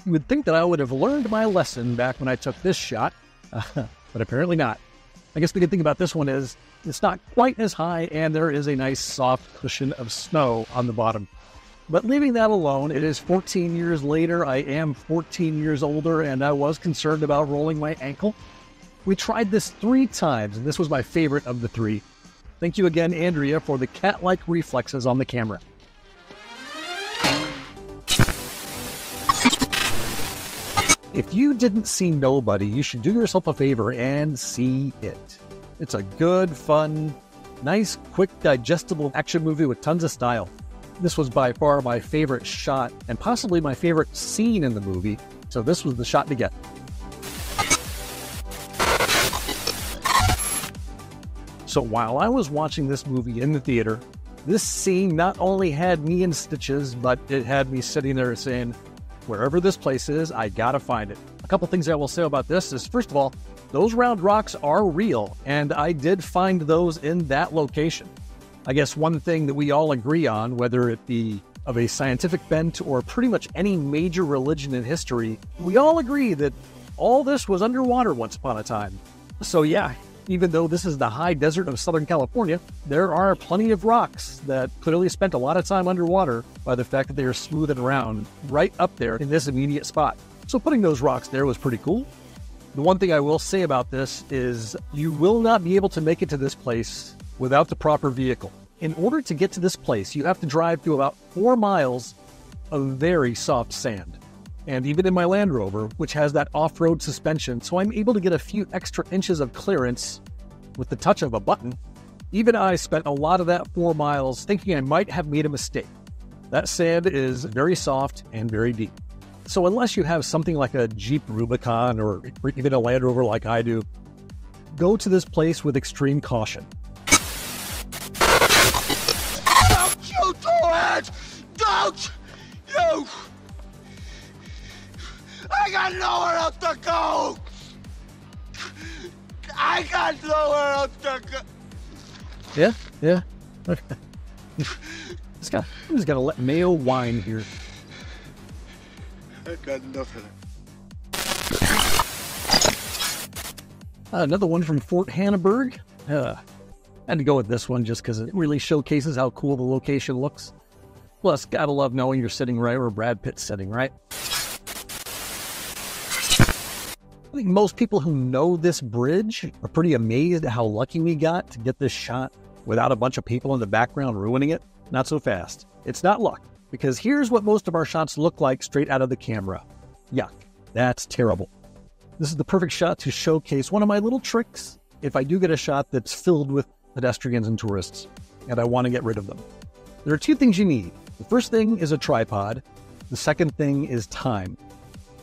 You would think that I would have learned my lesson back when I took this shot, but apparently not. I guess the good thing about this one is it's not quite as high, and there is a nice soft cushion of snow on the bottom. But leaving that alone, it is 14 years later. I am 14 years older, and I was concerned about rolling my ankle. We tried this 3 times, and this was my favorite of the 3. Thank you again, Andrea, for the cat-like reflexes on the camera. If you didn't see Nobody, you should do yourself a favor and see it. It's a good, fun, nice, quick, digestible action movie with tons of style. This was by far my favorite shot and possibly my favorite scene in the movie, so this was the shot to get. So while I was watching this movie in the theater, this scene not only had me in stitches, but it had me sitting there saying, wherever this place is, I gotta find it. A couple things I will say about this is, first of all, those round rocks are real, and I did find those in that location. I guess one thing that we all agree on, whether it be of a scientific bent or pretty much any major religion in history, we all agree that all this was underwater once upon a time. So yeah, Even though this is the high desert of Southern California, there are plenty of rocks that clearly spent a lot of time underwater by the fact that they are smooth and round right up there in this immediate spot. So putting those rocks there was pretty cool. The one thing I will say about this is you will not be able to make it to this place without the proper vehicle. In order to get to this place, you have to drive through about 4 miles of very soft sand. And even in my Land Rover, which has that off-road suspension, so I'm able to get a few extra inches of clearance with the touch of a button, even I spent a lot of that 4 miles thinking I might have made a mistake. That sand is very soft and very deep. So unless you have something like a Jeep Rubicon or even a Land Rover like I do, go to this place with extreme caution. Don't you do it! Don't you! I got nowhere else to go! I got nowhere else to go! Yeah. Okay. I'm just gonna let Mayo whine here. I got nothing. Another one from Fort Hannaberg. I had to go with this one just because it really showcases how cool the location looks. Plus, gotta love knowing you're sitting right where Brad Pitt's sitting, right? I think most people who know this bridge are pretty amazed at how lucky we got to get this shot without a bunch of people in the background ruining it. Not so fast. It's not luck, because here's what most of our shots look like straight out of the camera. Yuck. That's terrible. This is the perfect shot to showcase one of my little tricks if I do get a shot that's filled with pedestrians and tourists, and I want to get rid of them. There are 2 things you need. The first thing is a tripod. The second thing is time.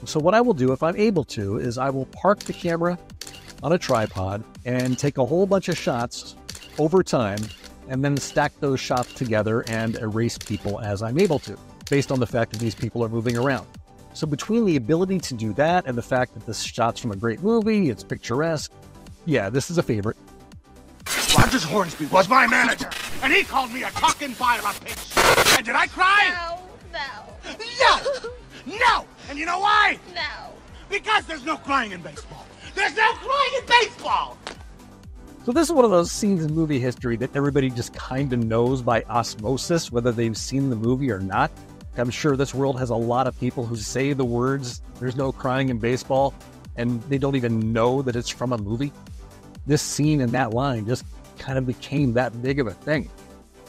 So what I will do, if I'm able to, is I will park the camera on a tripod and take a whole bunch of shots over time and then stack those shots together and erase people as I'm able to, based on the fact that these people are moving around. So between the ability to do that and the fact that this shot's from a great movie, it's picturesque, yeah, this is a favorite. Rogers Hornsby was my manager, and he called me a talking pile of piss. And did I cry? No! And you know why? No. Because there's no crying in baseball. There's no crying in baseball! So this is one of those scenes in movie history that everybody just kind of knows by osmosis, whether they've seen the movie or not. I'm sure this world has a lot of people who say the words, "There's no crying in baseball," and they don't even know that it's from a movie. This scene and that line just kind of became that big of a thing.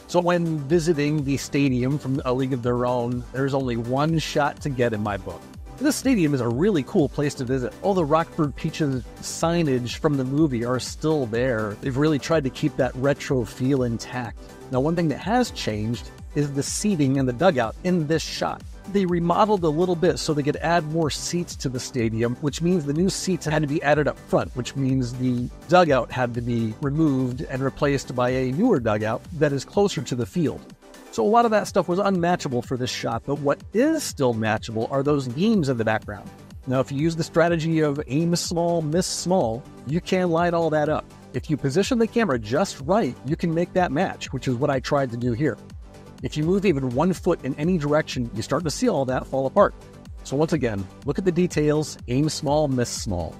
So when visiting the stadium from A League of Their Own, there's only one shot to get in my book. This stadium is a really cool place to visit. All the Rockford Peaches signage from the movie are still there. They've really tried to keep that retro feel intact. Now, one thing that has changed is the seating in the dugout in this shot. They remodeled a little bit so they could add more seats to the stadium, which means the new seats had to be added up front, which means the dugout had to be removed and replaced by a newer dugout that is closer to the field. So a lot of that stuff was unmatchable for this shot, but what is still matchable are those beams in the background. Now, if you use the strategy of aim small, miss small, you can light all that up. If you position the camera just right, you can make that match, which is what I tried to do here. If you move even 1 foot in any direction, you start to see all that fall apart. So once again, look at the details, aim small, miss small.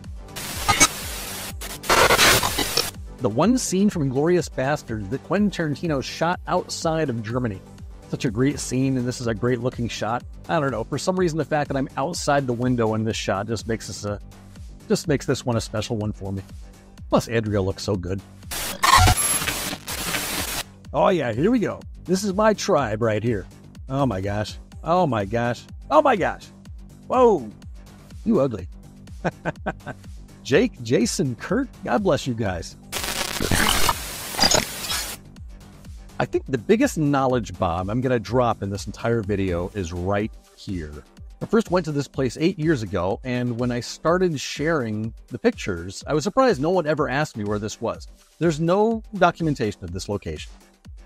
The one scene from Inglourious Basterds that Quentin Tarantino shot outside of Germany. Such a great scene, and this is a great looking shot. I don't know, for some reason the fact that I'm outside the window in this shot just makes this one a special one for me. Plus Andrea looks so good. Oh yeah, here we go. This is my tribe right here. Oh my gosh. Oh my gosh. Oh my gosh. Whoa. You ugly. Jake, Jason, Kirk, God bless you guys. I think the biggest knowledge bomb I'm going to drop in this entire video is right here. I first went to this place 8 years ago, and when I started sharing the pictures, I was surprised no one ever asked me where this was. There's no documentation of this location.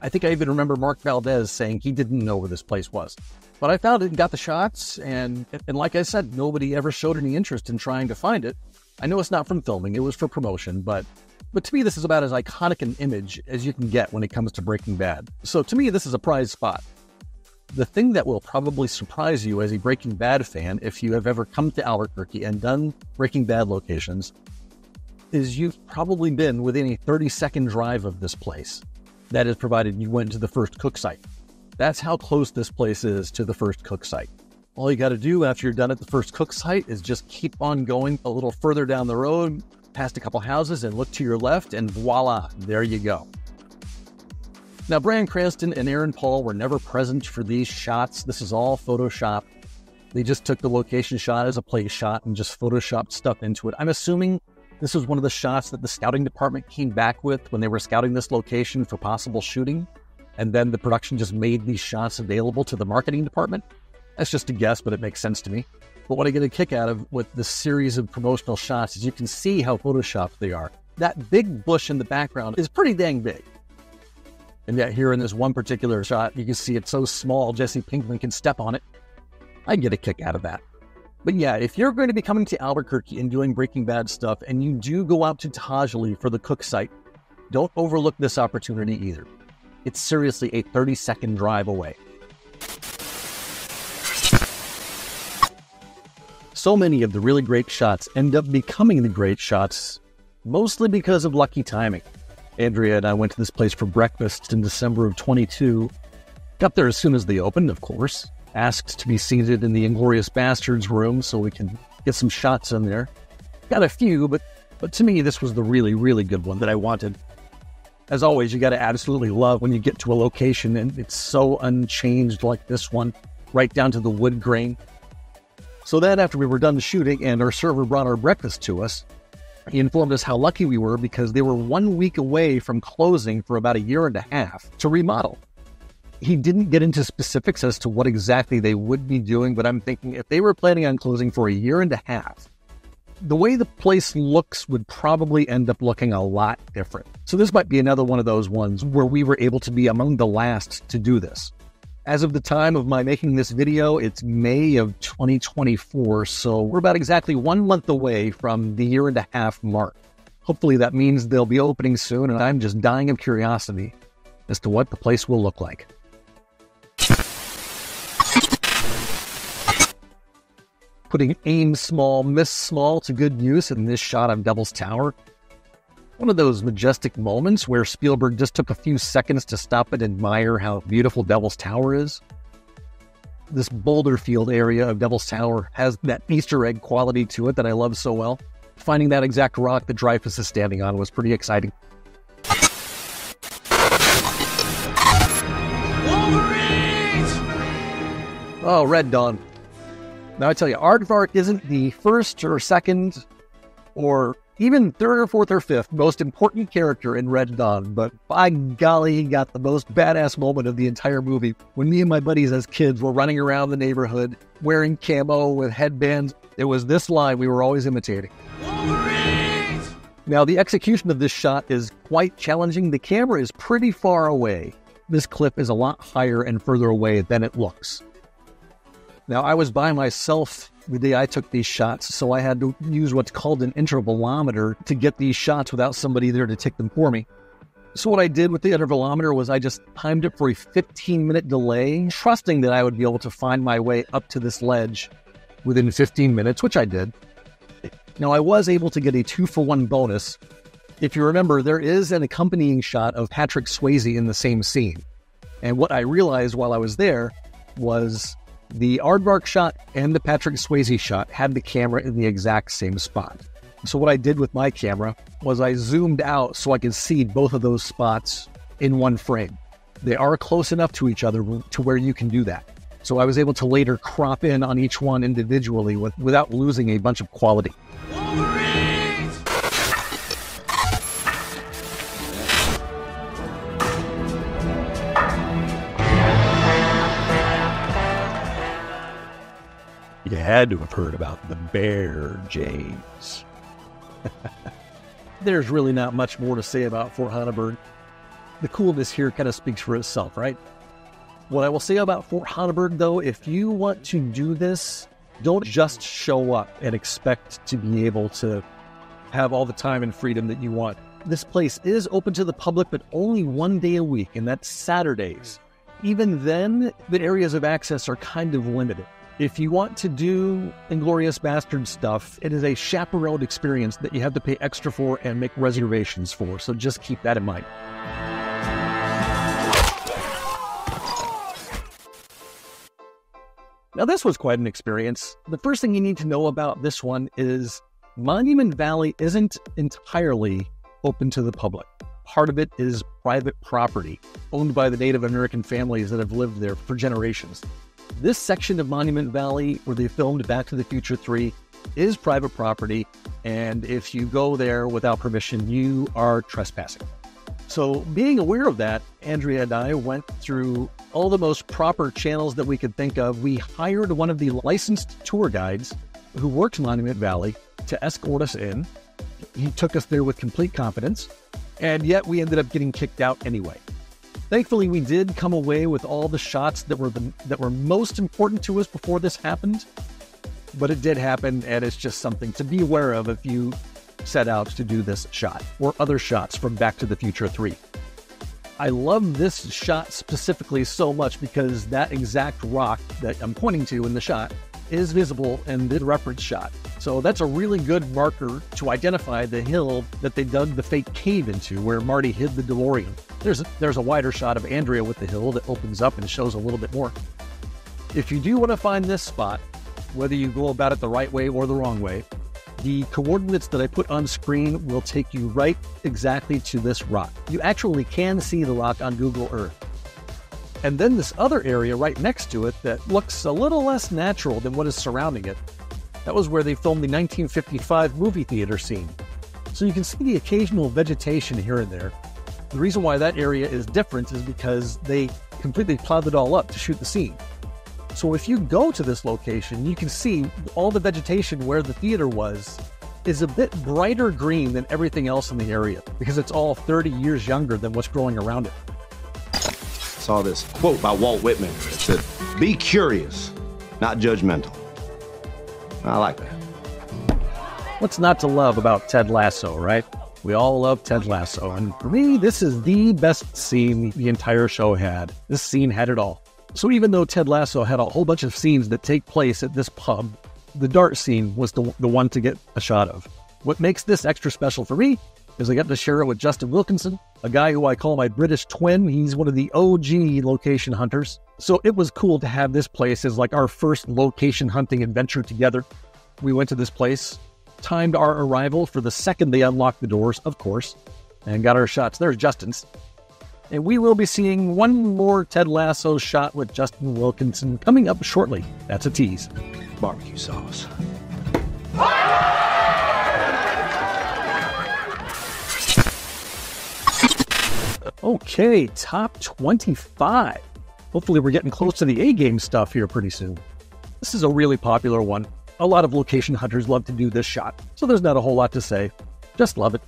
I think I even remember Mark Valdez saying he didn't know where this place was. But I found it and got the shots, and like I said, nobody ever showed any interest in trying to find it. I know it's not from filming, it was for promotion, but to me this is about as iconic an image as you can get when it comes to Breaking Bad. So to me this is a prize spot. The thing that will probably surprise you as a Breaking Bad fan, if you have ever come to Albuquerque and done Breaking Bad locations, is you've probably been within a 30-second drive of this place. That is provided you went to the first cook site. That's how close this place is to the first cook site. All you got to do after you're done at the first cook site is just keep on going a little further down the road, past a couple houses, and look to your left, and voila, there you go. Now, Bryan Cranston and Aaron Paul were never present for these shots. This is all Photoshop. They just took the location shot as a place shot and just Photoshopped stuff into it. I'm assuming this was one of the shots that the scouting department came back with when they were scouting this location for possible shooting, and then the production just made these shots available to the marketing department. That's just a guess, but it makes sense to me. But what I get a kick out of with this series of promotional shots is you can see how Photoshopped they are. That big bush in the background is pretty dang big. And yet here in this one particular shot, you can see it's so small, Jesse Pinkman can step on it. I get a kick out of that. But yeah, if you're going to be coming to Albuquerque and doing Breaking Bad stuff, and you do go out to Tajali for the cook site, don't overlook this opportunity either. It's seriously a 30-second drive away. So many of the really great shots end up becoming the great shots, mostly because of lucky timing. Andrea and I went to this place for breakfast in December of 22. Got there as soon as they opened, of course. Asked to be seated in the Inglourious Bastards room so we can get some shots in there. Got a few, but to me, this was the really, really good one that I wanted. As always, you got to absolutely love when you get to a location and it's so unchanged like this one, right down to the wood grain. So then after we were done shooting and our server brought our breakfast to us, he informed us how lucky we were because they were 1 week away from closing for about 1.5 years to remodel. He didn't get into specifics as to what exactly they would be doing, but I'm thinking if they were planning on closing for 1.5 years, the way the place looks would probably end up looking a lot different. So this might be another one of those ones where we were able to be among the last to do this. As of the time of my making this video, it's May of 2024, so we're about exactly 1 month away from the 1.5 year mark. Hopefully that means they'll be opening soon, and I'm just dying of curiosity as to what the place will look like. Putting aim small, miss small to good use in this shot of Devil's Tower. One of those majestic moments where Spielberg just took a few seconds to stop and admire how beautiful Devil's Tower is. This boulder field area of Devil's Tower has that Easter egg quality to it that I love so well. Finding that exact rock that Dreyfus is standing on was pretty exciting. Wolverines! Oh, Red Dawn. Now I tell you, Aardvark isn't the first or second or even third or fourth or fifth most important character in Red Dawn, but by golly, he got the most badass moment of the entire movie when me and my buddies as kids were running around the neighborhood wearing camo with headbands. It was this line we were always imitating. Wolverines! Now, the execution of this shot is quite challenging. The camera is pretty far away. This clip is a lot higher and further away than it looks. Now, I was by myself the day I took these shots, so I had to use what's called an intervalometer to get these shots without somebody there to take them for me. So what I did with the intervalometer was I just timed it for a 15-minute delay, trusting that I would be able to find my way up to this ledge within 15 minutes, which I did. Now, I was able to get a 2-for-1 bonus. If you remember, there is an accompanying shot of Patrick Swayze in the same scene. And what I realized while I was there was the Aardvark shot and the Patrick Swayze shot had the camera in the exact same spot. So what I did with my camera was I zoomed out so I could see both of those spots in one frame. They are close enough to each other to where you can do that. So I was able to later crop in on each one individually without losing a bunch of quality. Wolverines! You had to have heard about the Bear Jays. There's really not much more to say about Fort Honaberg. The coolness here kind of speaks for itself, right? What I will say about Fort Honaberg, though, if you want to do this, don't just show up and expect to be able to have all the time and freedom that you want. This place is open to the public, but only 1 day a week, and that's Saturdays. Even then, the areas of access are kind of limited. If you want to do Inglourious Basterds stuff, it is a chaperoned experience that you have to pay extra for and make reservations for, so just keep that in mind. Now this was quite an experience. The first thing you need to know about this one is Monument Valley isn't entirely open to the public. Part of it is private property, owned by the Native American families that have lived there for generations. This section of Monument Valley, where they filmed Back to the Future 3, is private property, and if you go there without permission, you are trespassing. So being aware of that, Andrea and I went through all the most proper channels that we could think of. We hired one of the licensed tour guides who worked in Monument Valley to escort us in. He took us there with complete confidence, and yet we ended up getting kicked out anyway. Thankfully, we did come away with all the shots that were most important to us before this happened, but it did happen, and it's just something to be aware of if you set out to do this shot or other shots from Back to the Future 3. I love this shot specifically so much because that exact rock that I'm pointing to in the shot is visible in the reference shot. So that's a really good marker to identify the hill that they dug the fake cave into where Marty hid the DeLorean. There's a wider shot of Andrea with the hill that opens up and shows a little bit more. If you do want to find this spot, whether you go about it the right way or the wrong way, the coordinates that I put on screen will take you right exactly to this rock. You actually can see the rock on Google Earth. And then this other area right next to it that looks a little less natural than what is surrounding it. That was where they filmed the 1955 movie theater scene. So you can see the occasional vegetation here and there. The reason why that area is different is because they completely plowed it all up to shoot the scene. So if you go to this location, you can see all the vegetation where the theater was is a bit brighter green than everything else in the area because it's all 30 years younger than what's growing around it. Saw this quote by Walt Whitman. It said, "Be curious, not judgmental." I like that. What's not to love about Ted Lasso, right? We all love Ted Lasso, and for me, this is the best scene the entire show had. This scene had it all. So even though Ted Lasso had a whole bunch of scenes that take place at this pub, the dart scene was the one to get a shot of. What makes this extra special for me is I got to share it with Justin Wilkinson, a guy who I call my British twin. He's one of the OG location hunters. So it was cool to have this place as like our first location hunting adventure together. We went to this place, timed our arrival for the second they unlocked the doors, of course, and got our shots. There's Justin's. And we will be seeing one more Ted Lasso shot with Justin Wilkinson coming up shortly. That's a tease. Barbecue sauce. Okay, top 25. Hopefully we're getting close to the A-game stuff here pretty soon. This is a really popular one. A lot of location hunters love to do this shot, so there's not a whole lot to say. Just love it.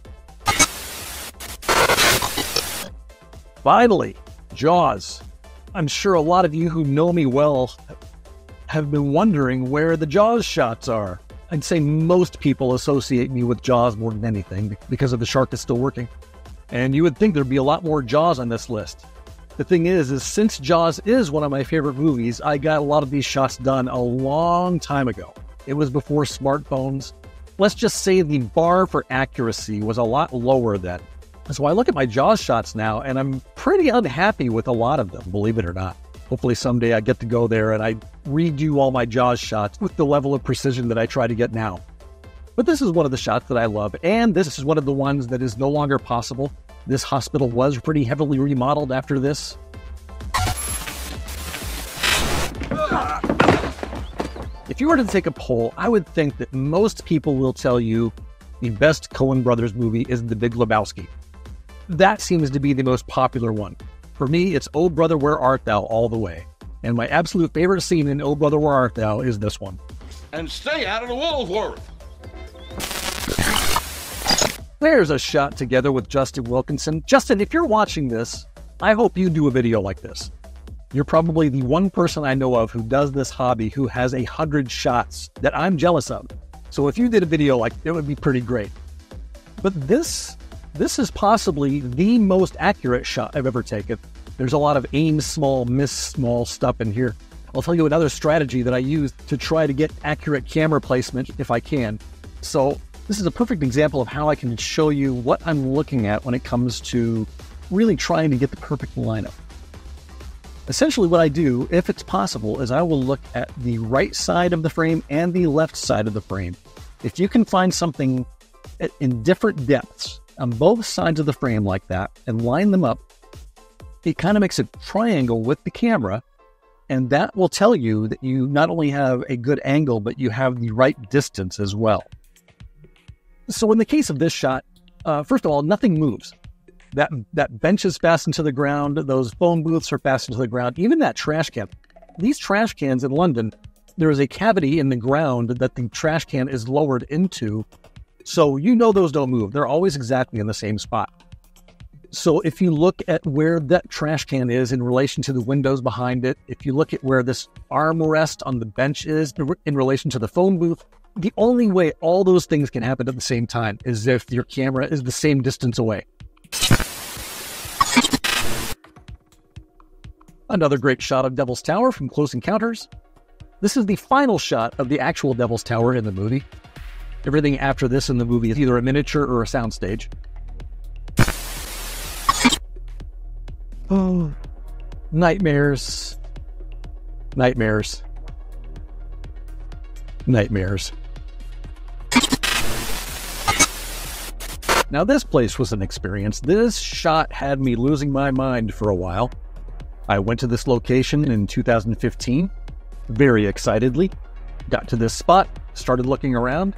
Finally, Jaws. I'm sure a lot of you who know me well have been wondering where the Jaws shots are. I'd say most people associate me with Jaws more than anything because of the shark that's still working. And you would think there'd be a lot more Jaws on this list. The thing is since Jaws is one of my favorite movies, I got a lot of these shots done a long time ago. It was before smartphones. Let's just say the bar for accuracy was a lot lower then. So I look at my Jaws shots now, and I'm pretty unhappy with a lot of them, believe it or not. Hopefully someday I get to go there and I redo all my Jaws shots with the level of precision that I try to get now. But this is one of the shots that I love, and this is one of the ones that is no longer possible. This hospital was pretty heavily remodeled after this. If you were to take a poll, I would think that most people will tell you the best Coen Brothers movie is The Big Lebowski. That seems to be the most popular one. For me, it's Oh Brother, Where Art Thou all the way. And my absolute favorite scene in Oh Brother, Where Art Thou is this one. And stay out of the Woolworth. There's a shot together with Justin Wilkinson. Justin, if you're watching this, I hope you do a video like this. You're probably the one person I know of who does this hobby who has 100 shots that I'm jealous of. So if you did a video like it would be pretty great. But this is possibly the most accurate shot I've ever taken. There's a lot of aim small, miss small stuff in here. I'll tell you another strategy that I use to try to get accurate camera placement if I can. So this is a perfect example of how I can show you what I'm looking at when it comes to really trying to get the perfect lineup. Essentially what I do, if it's possible, is I will look at the right side of the frame and the left side of the frame. If you can find something in different depths on both sides of the frame like that and line them up, it kind of makes a triangle with the camera, and that will tell you that you not only have a good angle, but you have the right distance as well. So in the case of this shot, first of all, nothing moves. That bench is fastened to the ground. Those phone booths are fastened to the ground. Even that trash can. These trash cans in London, there is a cavity in the ground that the trash can is lowered into. So you know those don't move. They're always exactly in the same spot. So if you look at where that trash can is in relation to the windows behind it, if you look at where this armrest on the bench is in relation to the phone booth, the only way all those things can happen at the same time is if your camera is the same distance away. Another great shot of Devil's Tower from Close Encounters. This is the final shot of the actual Devil's Tower in the movie. Everything after this in the movie is either a miniature or a soundstage. Oh, nightmares. Nightmares. Nightmares. Now this place was an experience. This shot had me losing my mind for a while. I went to this location in 2015, very excitedly. Got to this spot, started looking around.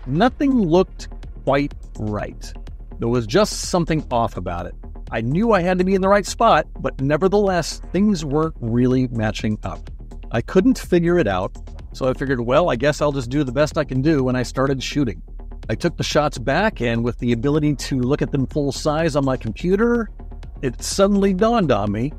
Nothing looked quite right. There was just something off about it. I knew I had to be in the right spot, but nevertheless, things weren't really matching up. I couldn't figure it out, so I figured, well, I guess I'll just do the best I can do when I started shooting. I took the shots back, and with the ability to look at them full size on my computer, it suddenly dawned on me,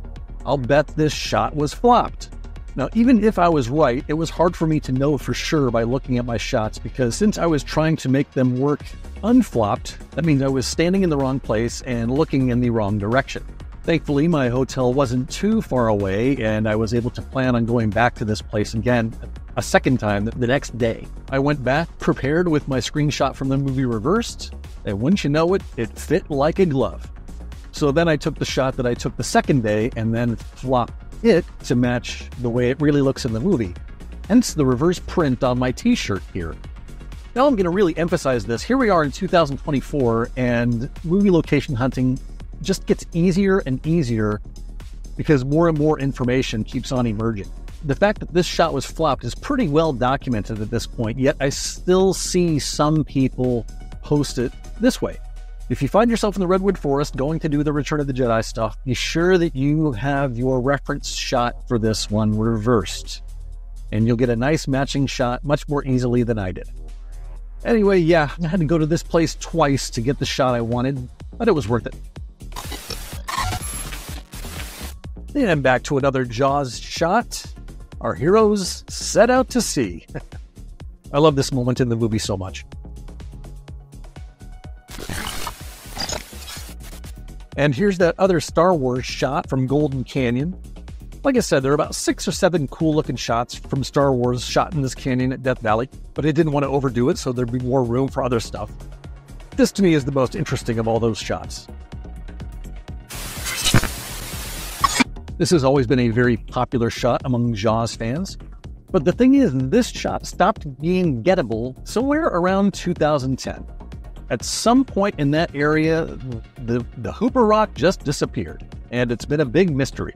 I'll bet this shot was flopped. Now, even if I was right, it was hard for me to know for sure by looking at my shots, because since I was trying to make them work unflopped, that means I was standing in the wrong place and looking in the wrong direction. Thankfully, my hotel wasn't too far away, and I was able to plan on going back to this place again a second time the next day. I went back prepared with my screenshot from the movie reversed, and wouldn't you know it, it fit like a glove. So then I took the shot that I took the second day and then flopped it to match the way it really looks in the movie. Hence the reverse print on my t-shirt here. Now I'm going to really emphasize this. Here we are in 2024, and movie location hunting just gets easier and easier because more and more information keeps on emerging. The fact that this shot was flopped is pretty well documented at this point, yet I still see some people post it this way. If you find yourself in the Redwood Forest going to do the Return of the Jedi stuff, be sure that you have your reference shot for this one reversed, and you'll get a nice matching shot much more easily than I did. Anyway, yeah, I had to go to this place twice to get the shot I wanted, but it was worth it. And back to another Jaws shot. Our heroes set out to sea. I love this moment in the movie so much. And here's that other Star Wars shot from Golden Canyon. Like I said, there are about 6 or 7 cool-looking shots from Star Wars shot in this canyon at Death Valley, but I didn't want to overdo it, so there'd be more room for other stuff. This, to me, is the most interesting of all those shots. This has always been a very popular shot among Jaws fans, but the thing is, this shot stopped being gettable somewhere around 2010. At some point in that area, the Hooper Rock just disappeared, and it's been a big mystery.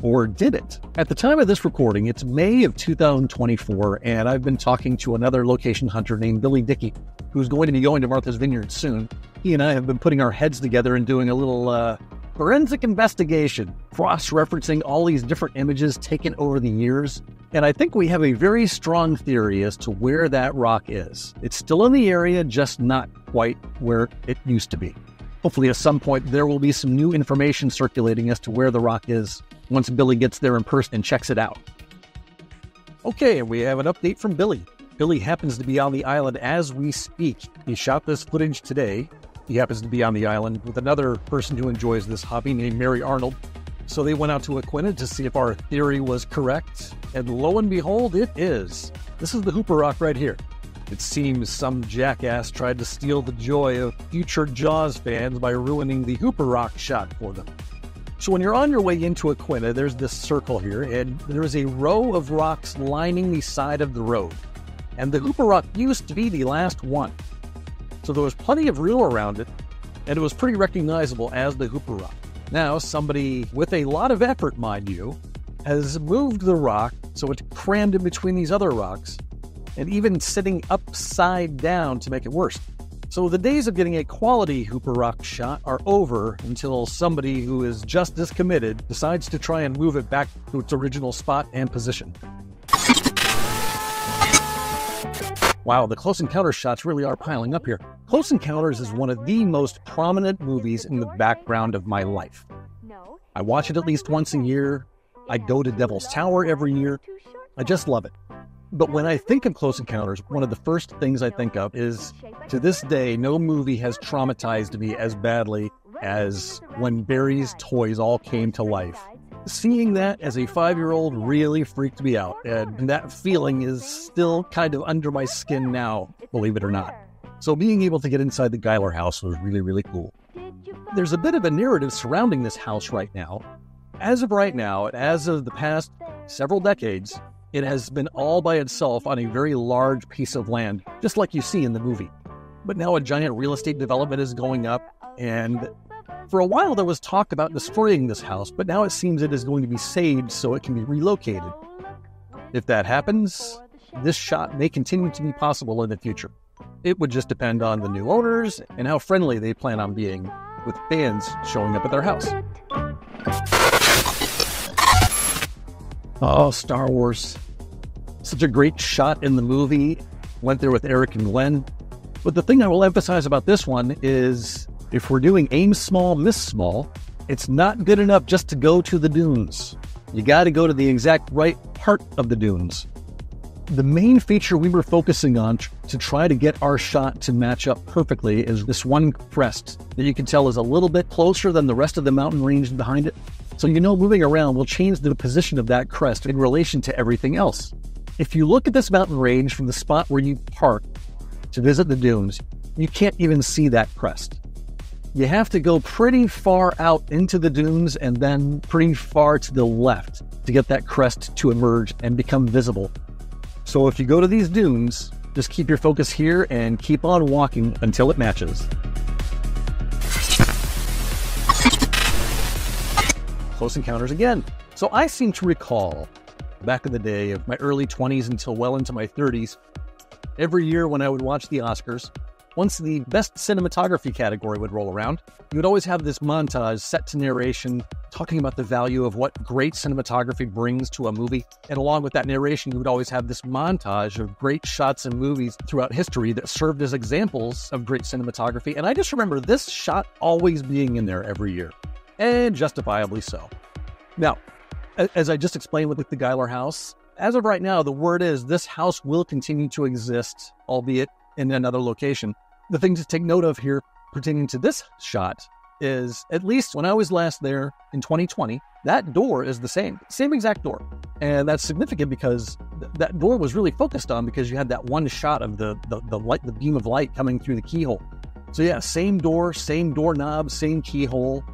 Or did it? At the time of this recording, it's May of 2024, and I've been talking to another location hunter named Billy Dickey, who's going to be going to Martha's Vineyard soon. He and I have been putting our heads together and doing a little forensic investigation, cross-referencing all these different images taken over the years. And I think we have a very strong theory as to where that rock is. It's still in the area, just not quite where it used to be. Hopefully at some point there will be some new information circulating as to where the rock is once Billy gets there in person and checks it out. Okay, we have an update from Billy. Billy happens to be on the island as we speak. He shot this footage today. He happens to be on the island with another person who enjoys this hobby named Mary Arnold. So they went out to Aquina to see if our theory was correct, and lo and behold, it is. This is the Hooper Rock right here. It seems some jackass tried to steal the joy of future Jaws fans by ruining the Hooper Rock shot for them. So when you're on your way into Aquina, there's this circle here, and there is a row of rocks lining the side of the road. And the Hooper Rock used to be the last one. So there was plenty of room around it, and it was pretty recognizable as the Hooper Rock. Now, somebody with a lot of effort, mind you, has moved the rock so it's crammed in between these other rocks, and even sitting upside down to make it worse. So the days of getting a quality Hooper Rock shot are over until somebody who is just as committed decides to try and move it back to its original spot and position. Wow, the Close Encounters shots really are piling up here. Close Encounters is one of the most prominent movies in the background of my life. I watch it at least once a year. I go to Devil's Tower every year. I just love it. But when I think of Close Encounters, one of the first things I think of is, to this day, no movie has traumatized me as badly as when Barry's toys all came to life. Seeing that as a 5-year-old really freaked me out, and that feeling is still kind of under my skin now, believe it or not. So being able to get inside the Geiler house was really, really cool. There's a bit of a narrative surrounding this house right now. As of right now, as of the past several decades, it has been all by itself on a very large piece of land, just like you see in the movie. But now a giant real estate development is going up, and for a while there was talk about destroying this house, but now it seems it is going to be saved so it can be relocated. If that happens, this shot may continue to be possible in the future. It would just depend on the new owners and how friendly they plan on being with fans showing up at their house. Oh, Star Wars. Such a great shot in the movie. Went there with Eric and Glenn. But the thing I will emphasize about this one is, if we're doing aim small, miss small, it's not good enough just to go to the dunes. You got to go to the exact right part of the dunes. The main feature we were focusing on to try to get our shot to match up perfectly is this one crest that you can tell is a little bit closer than the rest of the mountain range behind it. So you know moving around will change the position of that crest in relation to everything else. If you look at this mountain range from the spot where you park to visit the dunes, you can't even see that crest. You have to go pretty far out into the dunes and then pretty far to the left to get that crest to emerge and become visible. So if you go to these dunes, just keep your focus here and keep on walking until it matches. Close Encounters again. So I seem to recall, back in the day of my early 20s until well into my 30s, every year when I would watch the Oscars, once the Best Cinematography category would roll around, you would always have this montage set to narration talking about the value of what great cinematography brings to a movie. And along with that narration, you would always have this montage of great shots and movies throughout history that served as examples of great cinematography. And I just remember this shot always being in there every year, and justifiably so. Now, as I just explained with the Geiler house, as of right now, the word is this house will continue to exist, albeit in another location. The thing to take note of here pertaining to this shot is, at least when I was last there in 2020, that door is the same exact door. And that's significant because that door was really focused on because you had that one shot of the light, the beam of light coming through the keyhole. So yeah, same door, same doorknob, same keyhole.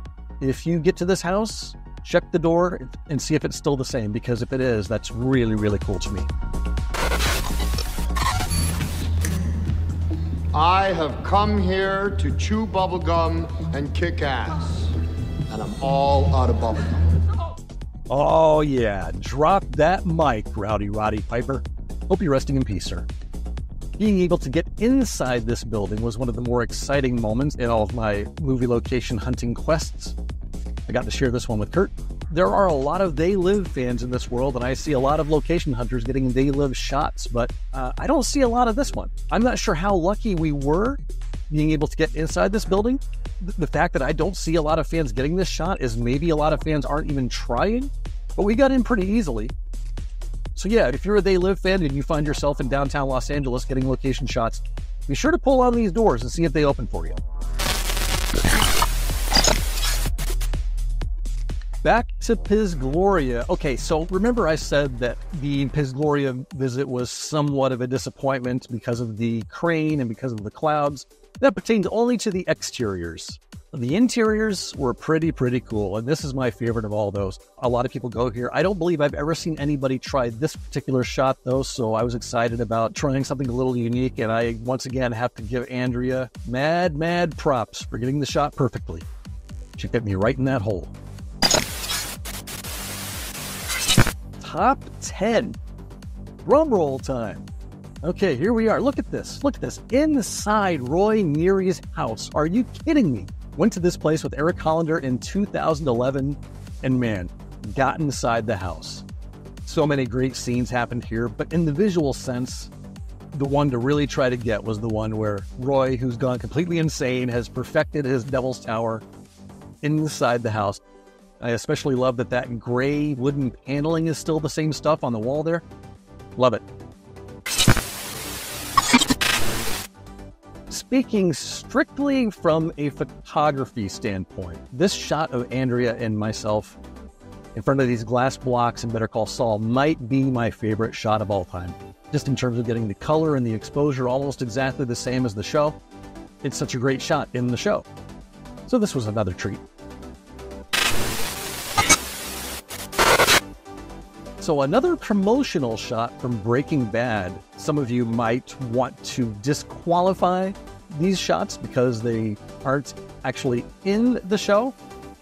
If you get to this house, check the door and see if it's still the same, because if it is, that's really, really cool to me. I have come here to chew bubblegum and kick ass, and I'm all out of bubblegum. Oh yeah, drop that mic, Rowdy Roddy Piper. Hope you're resting in peace, sir. Being able to get inside this building was one of the more exciting moments in all of my movie location hunting quests. I got to share this one with Kirk. There are a lot of They Live fans in this world, and I see a lot of location hunters getting They Live shots, but I don't see a lot of this one. I'm not sure how lucky we were being able to get inside this building. The fact that I don't see a lot of fans getting this shot is maybe a lot of fans aren't even trying, but we got in pretty easily. So yeah, if you're a They Live fan and you find yourself in downtown Los Angeles getting location shots, be sure to pull on these doors and see if they open for you. Back to Piz Gloria. Okay, so remember I said that the Piz Gloria visit was somewhat of a disappointment because of the crane and because of the clouds. That pertained only to the exteriors. The interiors were pretty cool, and this is my favorite of all those. A lot of people go here. I don't believe I've ever seen anybody try this particular shot, though, so I was excited about trying something a little unique, and I, once again, have to give Andrea mad props for getting the shot perfectly. She fit me right in that hole. Top 10. Drum roll time. Okay, here we are. Look at this. Look at this. Inside Roy Neary's house. Are you kidding me? Went to this place with Eric Hollander in 2011, and man, got inside the house. So many great scenes happened here, but in the visual sense, the one to really try to get was the one where Roy, who's gone completely insane, has perfected his Devil's Tower inside the house. I especially love that that gray wooden paneling is still the same stuff on the wall there. Love it. Speaking strictly from a photography standpoint, this shot of Andrea and myself in front of these glass blocks in Better Call Saul might be my favorite shot of all time. Just in terms of getting the color and the exposure almost exactly the same as the show. It's such a great shot in the show. So this was another treat. So another promotional shot from Breaking Bad. Some of you might want to disqualify these shots because they aren't actually in the show.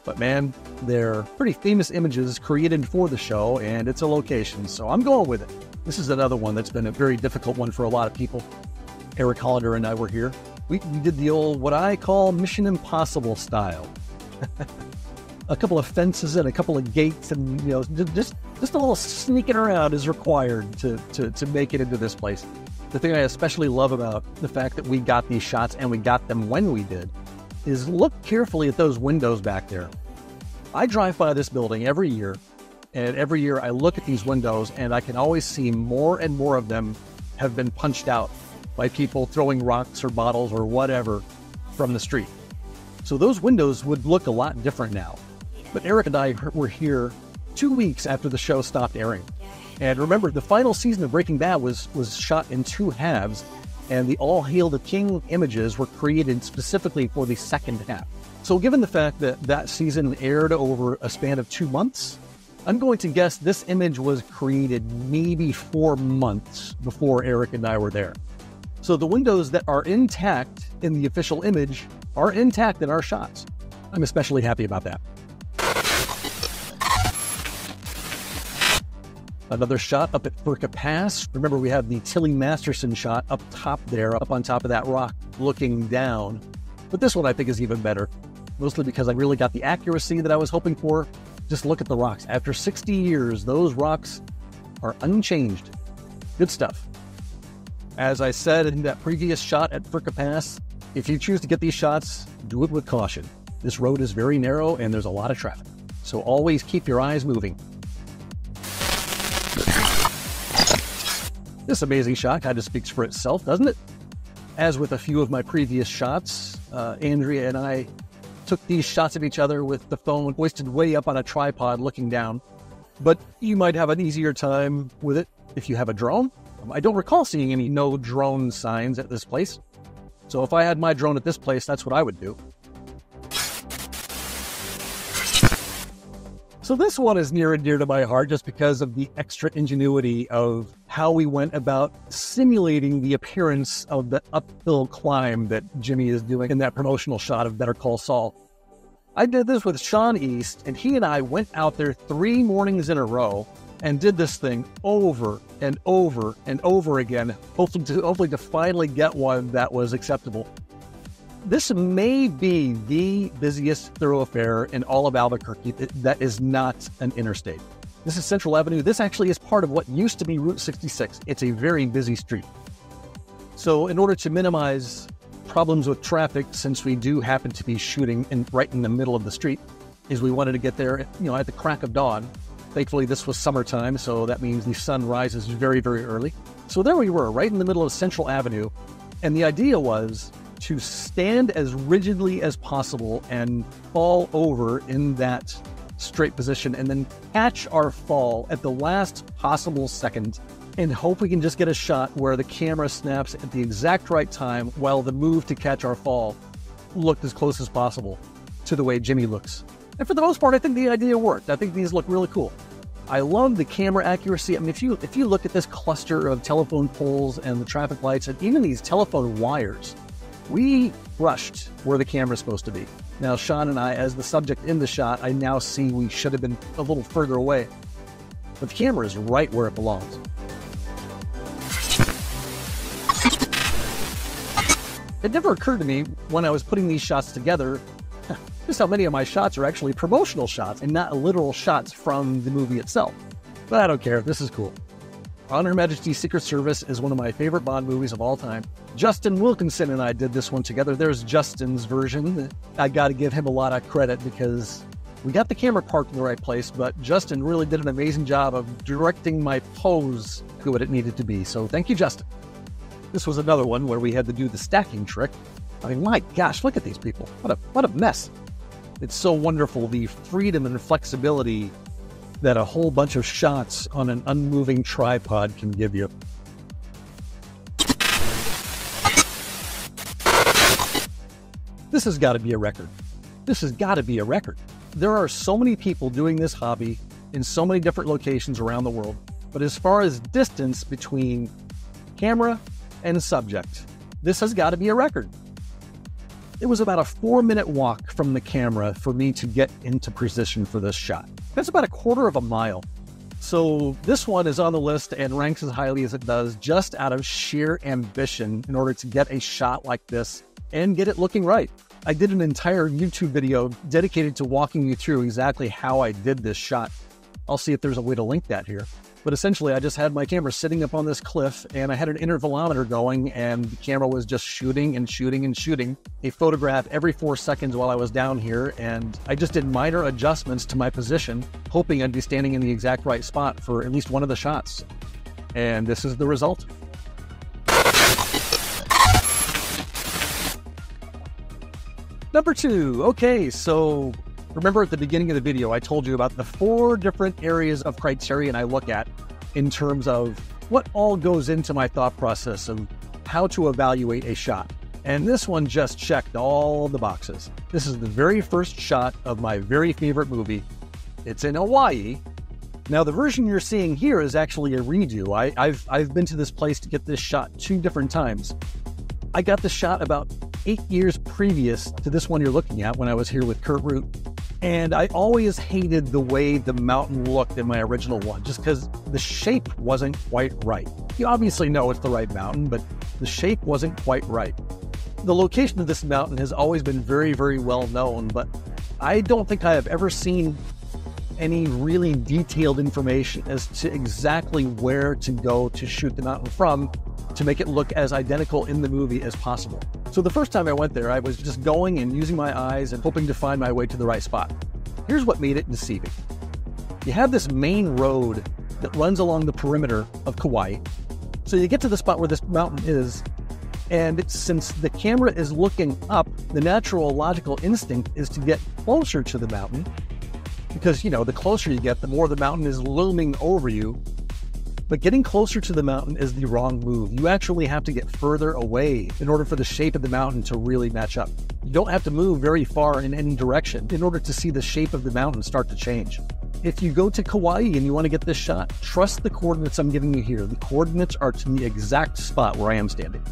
But man, they're pretty famous images created for the show, and it's a location, so I'm going with it. This is another one that's been a very difficult one for a lot of people. Eric Hollander and I were here. We did the old, what I call Mission Impossible style. A couple of fences and a couple of gates, and you know, just a little sneaking around is required to make it into this place. The thing I especially love about the fact that we got these shots and we got them when we did is look carefully at those windows back there. I drive by this building every year, and every year I look at these windows and I can always see more and more of them have been punched out by people throwing rocks or bottles or whatever from the street. So those windows would look a lot different now. But Eric and I were here 2 weeks after the show stopped airing. And remember, the final season of Breaking Bad was shot in 2 halves, and the All Hail the King images were created specifically for the second half. So given the fact that that season aired over a span of 2 months, I'm going to guess this image was created maybe 4 months before Eric and I were there. So the windows that are intact in the official image are intact in our shots. I'm especially happy about that. Another shot up at Furka Pass. Remember, we have the Tilly Masterson shot up top there, up on top of that rock, looking down. But this one I think is even better, mostly because I really got the accuracy that I was hoping for. Just look at the rocks. After 60 years, those rocks are unchanged. Good stuff. As I said in that previous shot at Furka Pass, if you choose to get these shots, do it with caution. This road is very narrow and there's a lot of traffic. So always keep your eyes moving. This amazing shot kind of speaks for itself, doesn't it? As with a few of my previous shots, Andrea and I took these shots of each other with the phone hoisted way up on a tripod looking down. But you might have an easier time with it if you have a drone. I don't recall seeing any no drone signs at this place. So if I had my drone at this place, that's what I would do. So this one is near and dear to my heart just because of the extra ingenuity of how we went about simulating the appearance of the uphill climb that Jimmy is doing in that promotional shot of Better Call Saul. I did this with Sean East, and he and I went out there 3 mornings in a row and did this thing over and over and over again, hopefully to finally get one that was acceptable. This may be the busiest thoroughfare in all of Albuquerque that is not an interstate. This is Central Avenue. This actually is part of what used to be Route 66. It's a very busy street. So in order to minimize problems with traffic, since we do happen to be shooting right in the middle of the street, is we wanted to get there, at the crack of dawn. Thankfully, this was summertime, so that means the sun rises very, very early. So there we were, right in the middle of Central Avenue, and the idea was to stand as rigidly as possible and fall over in that straight position and then catch our fall at the last possible second and hope we can just get a shot where the camera snaps at the exact right time while the move to catch our fall looked as close as possible to the way Jimmy looks. And for the most part, I think the idea worked. I think these look really cool. I love the camera accuracy. I mean, if you look at this cluster of telephone poles and the traffic lights and even these telephone wires, we rushed where the camera's supposed to be. Now, Sean and I, as the subject in the shot, I now see we should have been a little further away. But the camera is right where it belongs. It never occurred to me when I was putting these shots together just how many of my shots are actually promotional shots and not literal shots from the movie itself. But I don't care. This is cool. On Her Majesty's Secret Service is one of my favorite Bond movies of all time. Justin Wilkinson and I did this one together. There's Justin's version. I got to give him a lot of credit because we got the camera parked in the right place, but Justin really did an amazing job of directing my pose to what it needed to be. So thank you, Justin. This was another one where we had to do the stacking trick. I mean, my gosh, look at these people. What a mess. It's so wonderful, the freedom and flexibility that a whole bunch of shots on an unmoving tripod can give you. This has got to be a record. This has got to be a record. There are so many people doing this hobby in so many different locations around the world. But as far as distance between camera and subject, this has got to be a record. It was about a 4-minute walk from the camera for me to get into position for this shot. That's about a quarter of a mile. So this one is on the list and ranks as highly as it does just out of sheer ambition in order to get a shot like this and get it looking right. I did an entire YouTube video dedicated to walking you through exactly how I did this shot. I'll see if there's a way to link that here. But essentially, I just had my camera sitting up on this cliff, and I had an intervalometer going, and the camera was just shooting and shooting and shooting a photograph every 4 seconds while I was down here, and I just did minor adjustments to my position, hoping I'd be standing in the exact right spot for at least one of the shots. And this is the result. Number 2. Okay, so remember at the beginning of the video, I told you about the 4 different areas of criterion I look at in terms of what all goes into my thought process of how to evaluate a shot. And this one just checked all the boxes. This is the very first shot of my very favorite movie. It's in Hawaii. Now, the version you're seeing here is actually a redo. I've been to this place to get this shot 2 different times. I got the shot about 8 years previous to this one you're looking at when I was here with Kurt Root. And I always hated the way the mountain looked in my original one, just because the shape wasn't quite right. You obviously know it's the right mountain, but the shape wasn't quite right. The location of this mountain has always been very, very well known, but I don't think I have ever seen any really detailed information as to exactly where to go to shoot the mountain from to make it look as identical in the movie as possible. So the first time I went there, I was just going and using my eyes and hoping to find my way to the right spot. Here's what made it deceiving. You have this main road that runs along the perimeter of Kauai. So you get to the spot where this mountain is, and since the camera is looking up, the natural logical instinct is to get closer to the mountain because, you know, the closer you get, the more the mountain is looming over you. But getting closer to the mountain is the wrong move. You actually have to get further away in order for the shape of the mountain to really match up. You don't have to move very far in any direction in order to see the shape of the mountain start to change. If you go to Kauai and you want to get this shot, trust the coordinates I'm giving you here. The coordinates are to the exact spot where I am standing.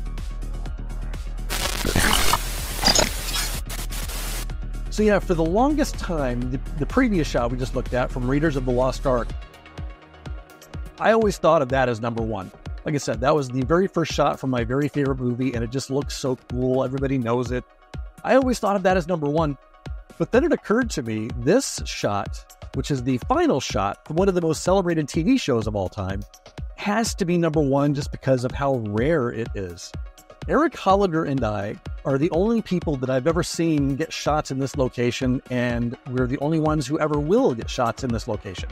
So yeah, for the longest time, the previous shot we just looked at from Raiders of the Lost Ark, I always thought of that as number 1. Like I said, that was the very first shot from my very favorite movie, and it just looks so cool. Everybody knows it. I always thought of that as number 1. But then it occurred to me, this shot, which is the final shot from one of the most celebrated TV shows of all time, has to be number 1 just because of how rare it is. Eric Hollander and I are the only people that I've ever seen get shots in this location, and we're the only ones who ever will get shots in this location.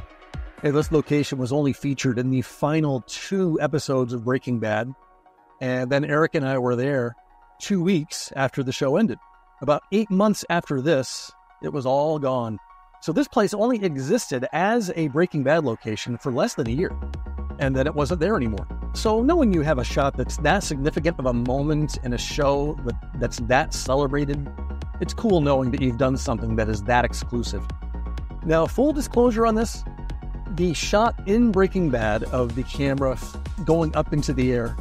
And this location was only featured in the final 2 episodes of Breaking Bad. And then Eric and I were there 2 weeks after the show ended. About 8 months after this, it was all gone. So this place only existed as a Breaking Bad location for less than a year, and then it wasn't there anymore. So knowing you have a shot that's that significant of a moment in a show that's that celebrated, it's cool knowing that you've done something that is that exclusive. Now, full disclosure on this, the shot in Breaking Bad of the camera going up into the air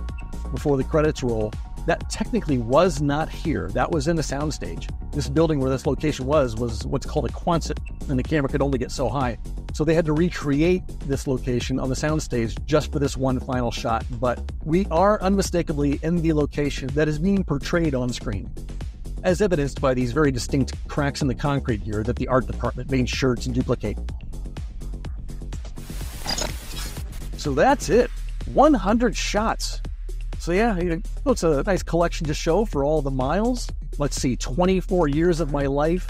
before the credits roll, that technically was not here. That was in a soundstage. This building where this location was what's called a Quonset, and the camera could only get so high. So they had to recreate this location on the soundstage just for this one final shot. But we are unmistakably in the location that is being portrayed on screen, as evidenced by these very distinct cracks in the concrete here that the art department made sure to duplicate. So that's it. 100 shots. So yeah, it's a nice collection to show for all the miles. Let's see, 24 years of my life,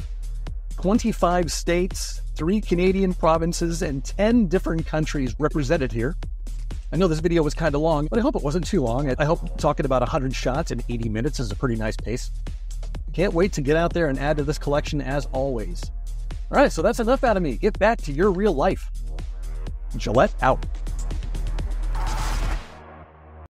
25 states, 3 Canadian provinces, and 10 different countries represented here. I know this video was kind of long, but I hope it wasn't too long. I hope talking about 100 shots in 80 minutes is a pretty nice pace. Can't wait to get out there and add to this collection as always. All right, so that's enough out of me. Get back to your real life. Gillette out.